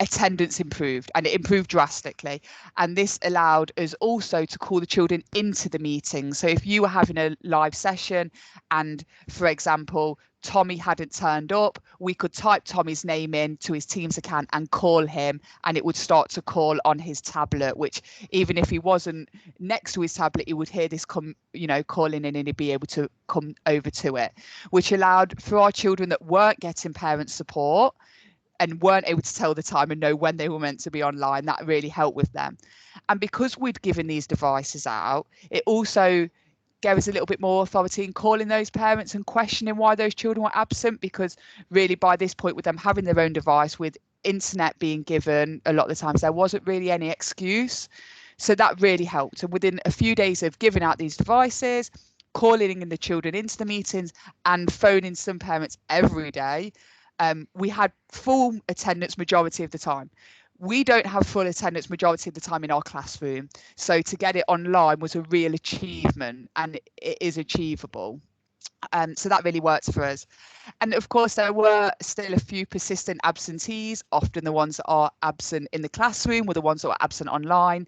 attendance improved, and it improved drastically. And this allowed us also to call the children into the meeting. So if you were having a live session and, for example, Tommy hadn't turned up, we could type Tommy's name in to his Teams account and call him, and it would start to call on his tablet, which even if he wasn't next to his tablet, he would hear this calling in, and he'd be able to come over to it, which allowed for our children that weren't getting parent support and weren't able to tell the time and know when they were meant to be online. That really helped with them. And because we'd given these devices out, it also gave us a little bit more authority in calling those parents and questioning why those children were absent, because really by this point, with them having their own device, with internet being given a lot of the times, there wasn't really any excuse. So that really helped. And within a few days of giving out these devices, calling in the children into the meetings and phoning some parents every day, we had full attendance majority of the time. We don't have full attendance majority of the time in our classroom. So to get it online was a real achievement, and it is achievable. So that really worked for us. And of course, there were still a few persistent absentees. Often the ones that are absent in the classroom were the ones that were absent online.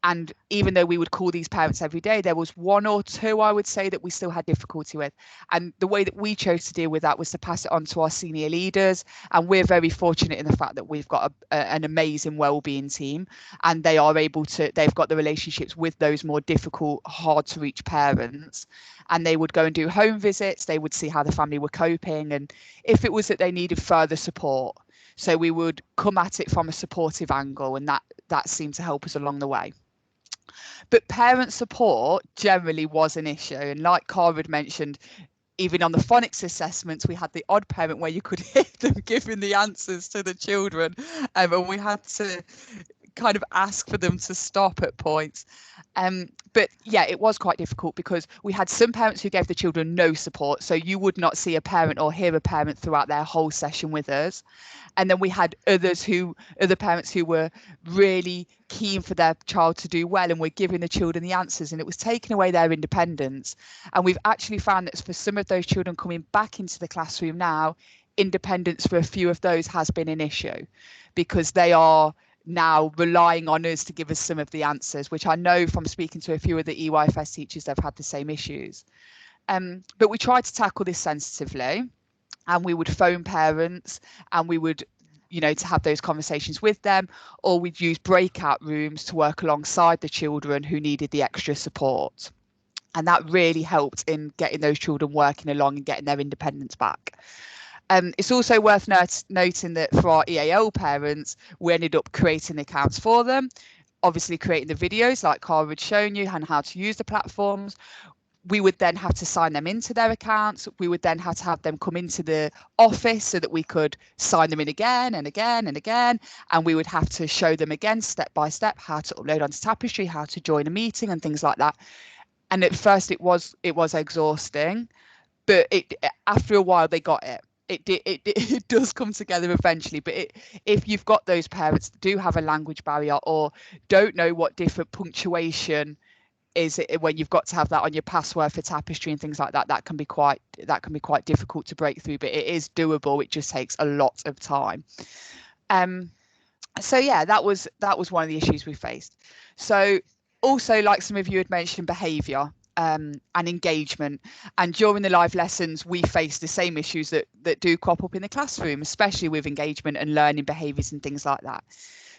And even though we would call these parents every day, there was one or two, I would say, that we still had difficulty with. And the way that we chose to deal with that was to pass it on to our senior leaders. And we're very fortunate in the fact that we've got an amazing wellbeing team, and they are able to, they've got the relationships with those more difficult, hard to reach parents. And they would go and do home visits. They would see how the family were coping, and if it was that they needed further support. So we would come at it from a supportive angle, and that seemed to help us along the way. But parent support generally was an issue. And like Cara had mentioned, even on the phonics assessments, we had the odd parent where you could hear them giving the answers to the children. And we had to kind of ask for them to stop at points. But yeah, it was quite difficult because we had some parents who gave the children no support. So you would not see a parent or hear a parent throughout their whole session with us. And then we had other parents who were really keen for their child to do well and were giving the children the answers, and it was taking away their independence. And we've actually found that for some of those children coming back into the classroom now, independence for a few of those has been an issue, because they are now relying on us to give us some of the answers, which I know from speaking to a few of the EYFS teachers, they've had the same issues. But we tried to tackle this sensitively, and we would phone parents, and we would, to have those conversations with them, or we'd use breakout rooms to work alongside the children who needed the extra support. And that really helped in getting those children working along and getting their independence back. It's also worth noting that for our EAL parents, we ended up creating accounts for them, obviously creating the videos like Cara had shown you and how to use the platforms. We would then have to sign them into their accounts. We would then have to have them come into the office so that we could sign them in again and again and again. And we would have to show them again, step by step, how to upload onto Tapestry, how to join a meeting and things like that. And at first it was exhausting, but after a while they got it. it does come together eventually. But if you've got those parents that do have a language barrier or don't know what different punctuation is, it when you've got to have that on your password for Tapestry and things like that, that can be quite difficult to break through. But it is doable. It just takes a lot of time. So yeah, that was one of the issues we faced. So also, like some of you had mentioned, behaviour and engagement, and during the live lessons we face the same issues that do crop up in the classroom, especially with engagement and learning behaviours and things like that.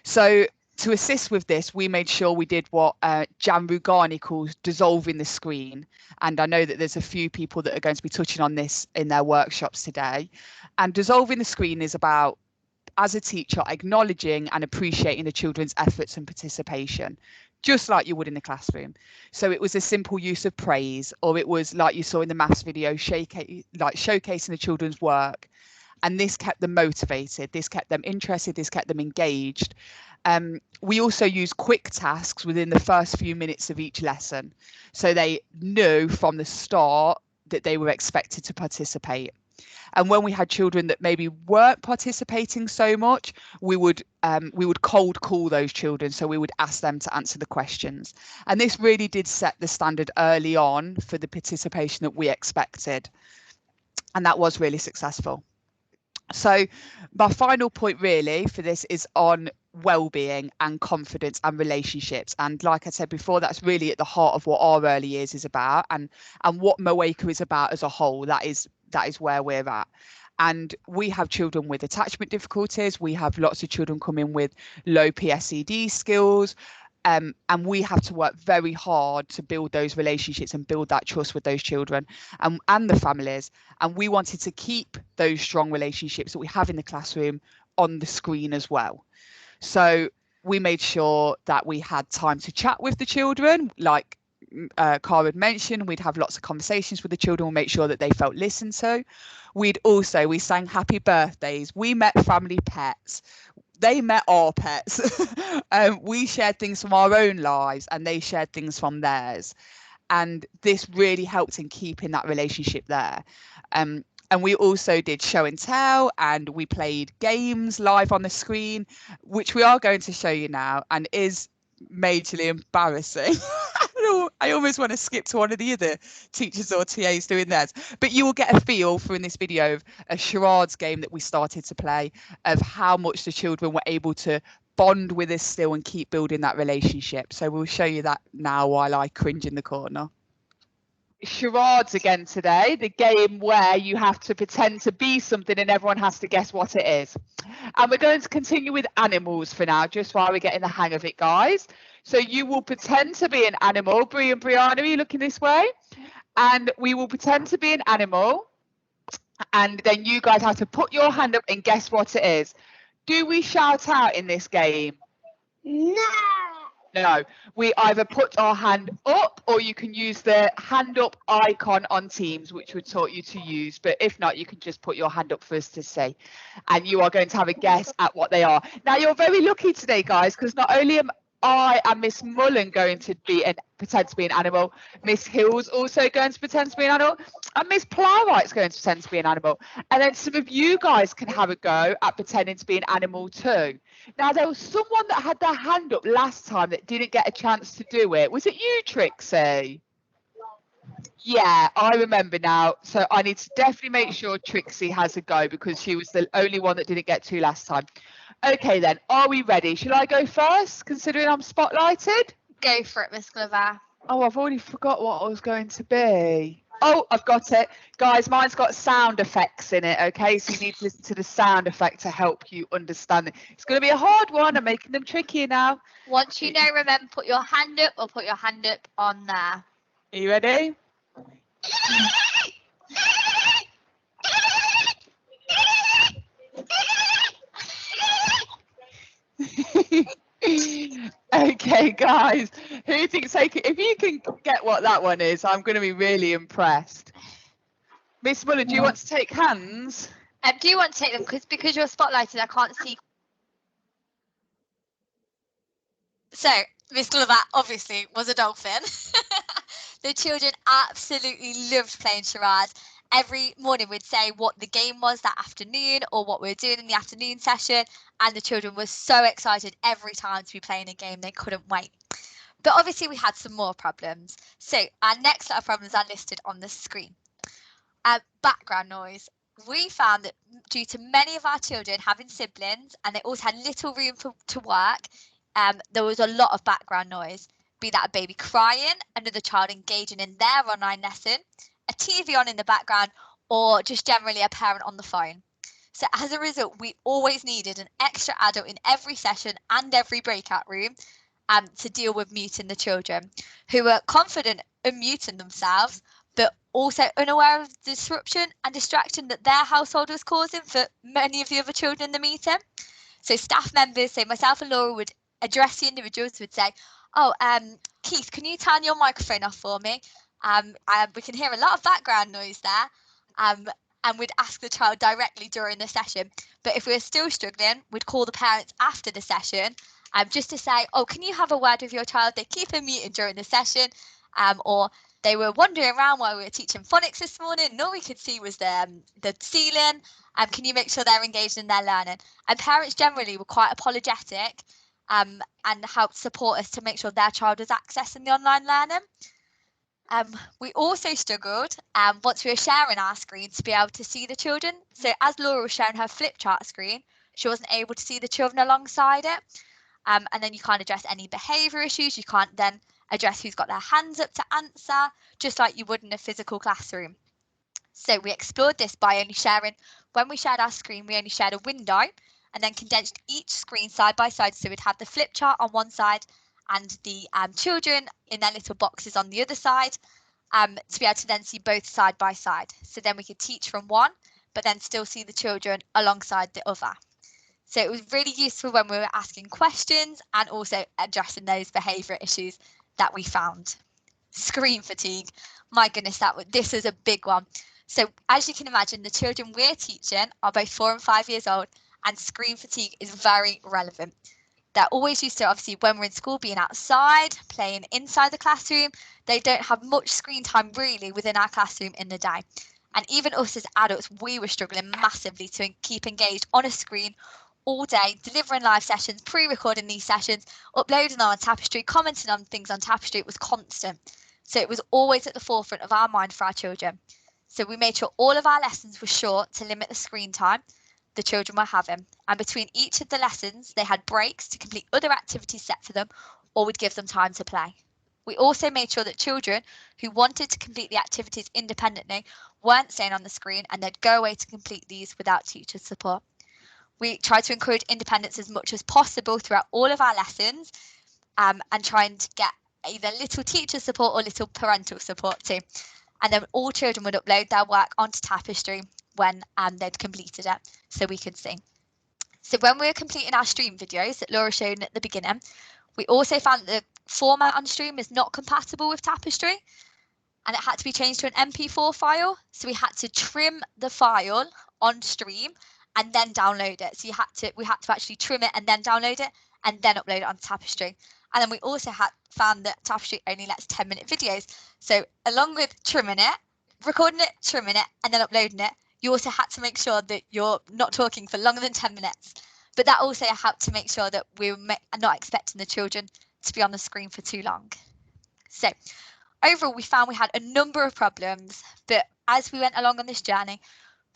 So to assist with this, we made sure we did what Jan Rugani calls dissolving the screen, and I know that there's a few people that are going to be touching on this in their workshops today. And dissolving the screen is about, as a teacher, acknowledging and appreciating the children's efforts and participation, just like you would in the classroom. So it was a simple use of praise, or it was like you saw in the maths video, showcasing the children's work. And this kept them motivated, this kept them interested, this kept them engaged. We also use quick tasks within the first few minutes of each lesson, so they knew from the start that they were expected to participate. And when we had children that maybe weren't participating so much, we would cold call those children. So we would ask them to answer the questions. And this really did set the standard early on for the participation that we expected. And that was really successful. So my final point really for this is on well-being and confidence and relationships. And like I said before, that's really at the heart of what our early years is about, and what Mowmacre is about as a whole. That is where we're at. And we have children with attachment difficulties. We have lots of children come in with low PSED skills. And we have to work very hard to build those relationships and build that trust with those children and the families. And we wanted to keep those strong relationships that we have in the classroom on the screen as well. So we made sure that we had time to chat with the children, like Cara had mentioned. We'd have lots of conversations with the children. We'll make sure that they felt listened to. We sang happy birthdays. We met family pets. They met our pets. We shared things from our own lives and they shared things from theirs. And this really helped in keeping that relationship there. And we also did show and tell, and we played games live on the screen, which we are going to show you now, and is majorly embarrassing. I almost want to skip to one of the other teachers or TAs doing theirs. But you will get a feel from this video of a charades game that we started to play, of how much the children were able to bond with us still and keep building that relationship. So we'll show you that now while I cringe in the corner. Charades again today, the game where you have to pretend to be something and everyone has to guess what it is. And we're going to continue with animals for now, just while we're getting the hang of it, guys. So you will pretend to be an animal. Brie and Brianna, are you looking this way? And we will pretend to be an animal. And then you guys have to put your hand up and guess what it is. Do we shout out in this game? No. No, we either put our hand up, or you can use the hand up icon on Teams, which would taught you to use. But if not, you can just put your hand up for us to see. And you are going to have a guess at what they are. Now, you're very lucky today, guys, because not only am I and Miss Mullen going to pretend to be an animal, Miss Hill's also going to pretend to be an animal, and Miss Plowright's going to pretend to be an animal. And then some of you guys can have a go at pretending to be an animal too. Now, there was someone that had their hand up last time that didn't get a chance to do it. Was it you, Trixie? Yeah, I remember now. So I need to definitely make sure Trixie has a go, because she was the only one that didn't get to last time. Okay, then, are we ready? Shall I go first, considering I'm spotlighted? Go for it, Miss Glover. Oh, I've already forgot what I was going to be. Oh, I've got it. Guys, mine's got sound effects in it, okay? So you need to listen to the sound effect to help you understand it. It's going to be a hard one. I'm making them trickier now. Once you know, remember, put your hand up or put your hand up on there. Are you ready? Okay, guys, who thinks if you can get what that one is, I'm going to be really impressed. Miss Mullen, do you want to take hands? Do you want to take them? Because you're spotlighted, I can't see. So, Miss Glover obviously was a dolphin. The children absolutely loved playing charades. every morning we'd say what the game was that afternoon or what we were doing in the afternoon session, and the children were so excited every time to be playing a game. They couldn't wait. But obviously we had some more problems. So our next set of problems are listed on the screen. Background noise. We found that due to many of our children having siblings and they also had little room to work, there was a lot of background noise, be that a baby crying, another child engaging in their online lesson, a TV on in the background, or just generally a parent on the phone. So as a result, we always needed an extra adult in every session and every breakout room to deal with muting the children, who were confident in muting themselves, but also unaware of the disruption and distraction that their household was causing for many of the other children in the meeting. So staff members, so myself and Laura, would address the individuals, would say, oh, Keith, can you turn your microphone off for me? We can hear a lot of background noise there. And we'd ask the child directly during the session. But if we were still struggling, we'd call the parents after the session just to say, oh, can you have a word with your child? They keep him muted during the session, or they were wandering around while we were teaching phonics this morning, and all we could see was the ceiling. Can you make sure they're engaged in their learning? And parents generally were quite apologetic and helped support us to make sure their child was accessing the online learning. We also struggled once we were sharing our screen to be able to see the children. So as Laura was showing her flip chart screen, she wasn't able to see the children alongside it. And then you can't address any behaviour issues. You can't then address who's got their hands up to answer, just like you would in a physical classroom. So we explored this by only sharing, when we shared our screen, we only shared a window and then condensed each screen side by side. So we'd have the flip chart on one side and the children in their little boxes on the other side, to be able to then see both side by side. So then we could teach from one, but then still see the children alongside the other. So it was really useful when we were asking questions and also addressing those behaviour issues that we found. Screen fatigue. My goodness, this was a big one. So as you can imagine, the children we're teaching are both 4 and 5 years old, and screen fatigue is very relevant. They're always used to, obviously, when we're in school, being outside, playing inside the classroom. They don't have much screen time really within our classroom in the day. And even us as adults, we were struggling massively to keep engaged on a screen all day, delivering live sessions, pre-recording these sessions, uploading on Tapestry, commenting on things on Tapestry. It was constant. So it was always at the forefront of our mind for our children. So we made sure all of our lessons were short to limit the screen time the children were having. And between each of the lessons, they had breaks to complete other activities set for them, or we'd give them time to play. We also made sure that children who wanted to complete the activities independently weren't staying on the screen, and they'd go away to complete these without teacher support. We tried to encourage independence as much as possible throughout all of our lessons, and trying to get either little teacher support or little parental support too. And then all children would upload their work onto Tapestry when they'd completed it, so we could see. So when we were completing our stream videos that Laura showed at the beginning, we also found that the format on stream is not compatible with Tapestry, and it had to be changed to an MP4 file. So we had to trim the file on stream and then download it. So we had to actually trim it and then download it and then upload it on Tapestry. And then we also found that Tapestry only lets 10-minute videos. So along with trimming it, recording it, trimming it, and then uploading it, you also had to make sure that you're not talking for longer than 10 minutes. But that also helped to make sure that we were not expecting the children to be on the screen for too long. So overall, we found we had a number of problems, but as we went along on this journey,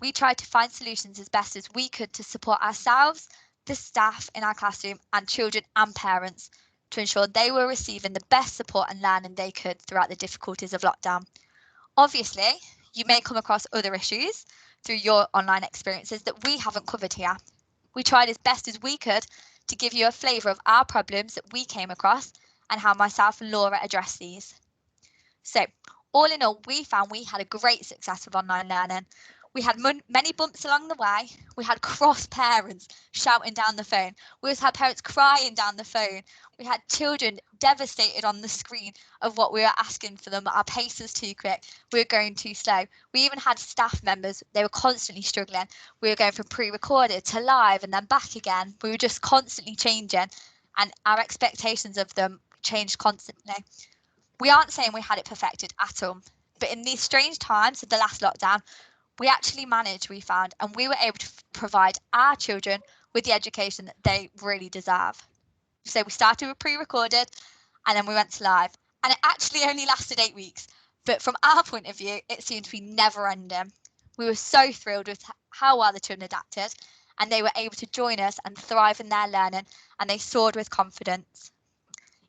we tried to find solutions as best as we could to support ourselves, the staff in our classroom, and children and parents to ensure they were receiving the best support and learning they could throughout the difficulties of lockdown. Obviously, you may come across other issues through your online experiences that we haven't covered here. We tried as best as we could to give you a flavour of our problems that we came across and how myself and Laura addressed these. So, all in all, we found we had a great success with online learning. We had many bumps along the way. We had cross parents shouting down the phone. We also had parents crying down the phone. We had children devastated on the screen of what we were asking for them. Our pace was too quick. We were going too slow. We even had staff members. They were constantly struggling. We were going from pre-recorded to live and then back again. We were just constantly changing, and our expectations of them changed constantly. We aren't saying we had it perfected at all, but in these strange times of the last lockdown, we actually managed, we found, and we were able to provide our children with the education that they really deserve. So we started with pre-recorded and then we went to live, and it actually only lasted 8 weeks. But from our point of view, it seemed to be never ending. We were so thrilled with how well the children adapted, and they were able to join us and thrive in their learning, and they soared with confidence.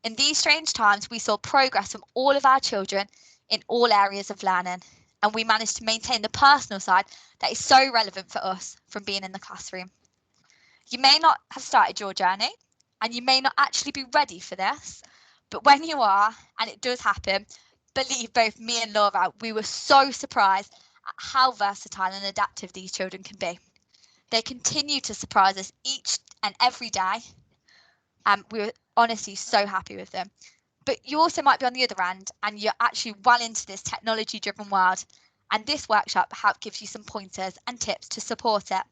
In these strange times, we saw progress from all of our children in all areas of learning, and we managed to maintain the personal side that is so relevant for us from being in the classroom. You may not have started your journey, and you may not actually be ready for this, but when you are, and it does happen, believe both me and Laura, we were so surprised at how versatile and adaptive these children can be. They continue to surprise us each and every day, and we were honestly so happy with them. But you also might be on the other end, and you're actually well into this technology-driven world, and this workshop helps give you some pointers and tips to support it.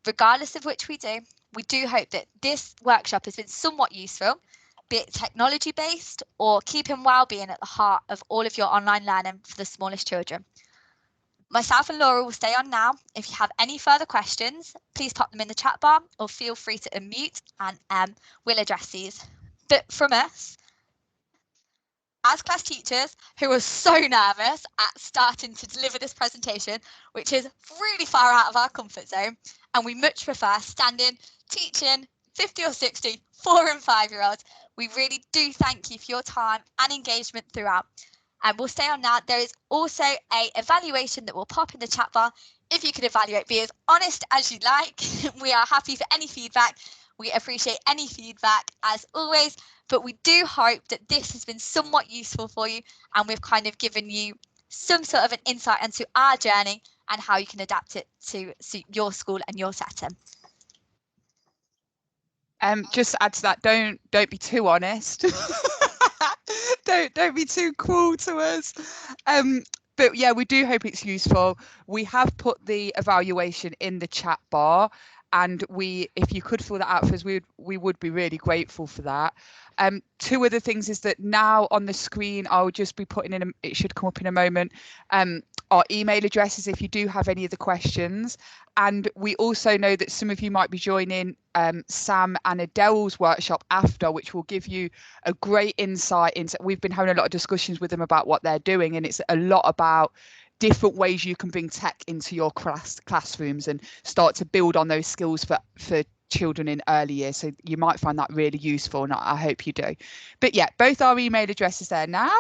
Regardless of which we do hope that this workshop has been somewhat useful, be it technology-based or keeping well-being at the heart of all of your online learning for the smallest children. Myself and Laura will stay on now. If you have any further questions, please pop them in the chat bar or feel free to unmute and we'll address these. But from us, as class teachers who are so nervous at starting to deliver this presentation, which is really far out of our comfort zone, and we much prefer standing, teaching 50 or 60 4 and 5 year olds, we really do thank you for your time and engagement throughout. And we'll stay on now. There is also a evaluation that will pop in the chat bar. If you could evaluate, be as honest as you like. We are happy for any feedback. We appreciate any feedback as always, but we do hope that this has been somewhat useful for you, and we've kind of given you some sort of an insight into our journey and how you can adapt it to suit your school and your setting. Just to add to that, don't be too honest. don't be too cruel to us. But yeah, we do hope it's useful. We have put the evaluation in the chat bar, and if you could fill that out for us, we would be really grateful for that. Two other things is that now on the screen, I'll just be putting in, it should come up in a moment, our email addresses if you do have any of the questions. And we also know that some of you might be joining Sam and Adele's workshop after, which will give you a great insight into, we've been having a lot of discussions with them about what they're doing, and it's a lot about different ways you can bring tech into your classrooms and start to build on those skills for children in early years. So you might find that really useful, and I hope you do. But yeah, both our email addresses there now.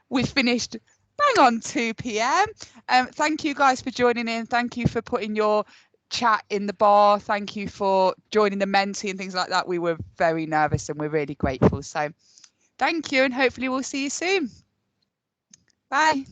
We've finished bang on 2 p.m. Thank you guys for joining in. Thank you for putting your chat in the bar. Thank you for joining the Menti and things like that. We were very nervous and we're really grateful. So thank you, and hopefully we'll see you soon. Bye.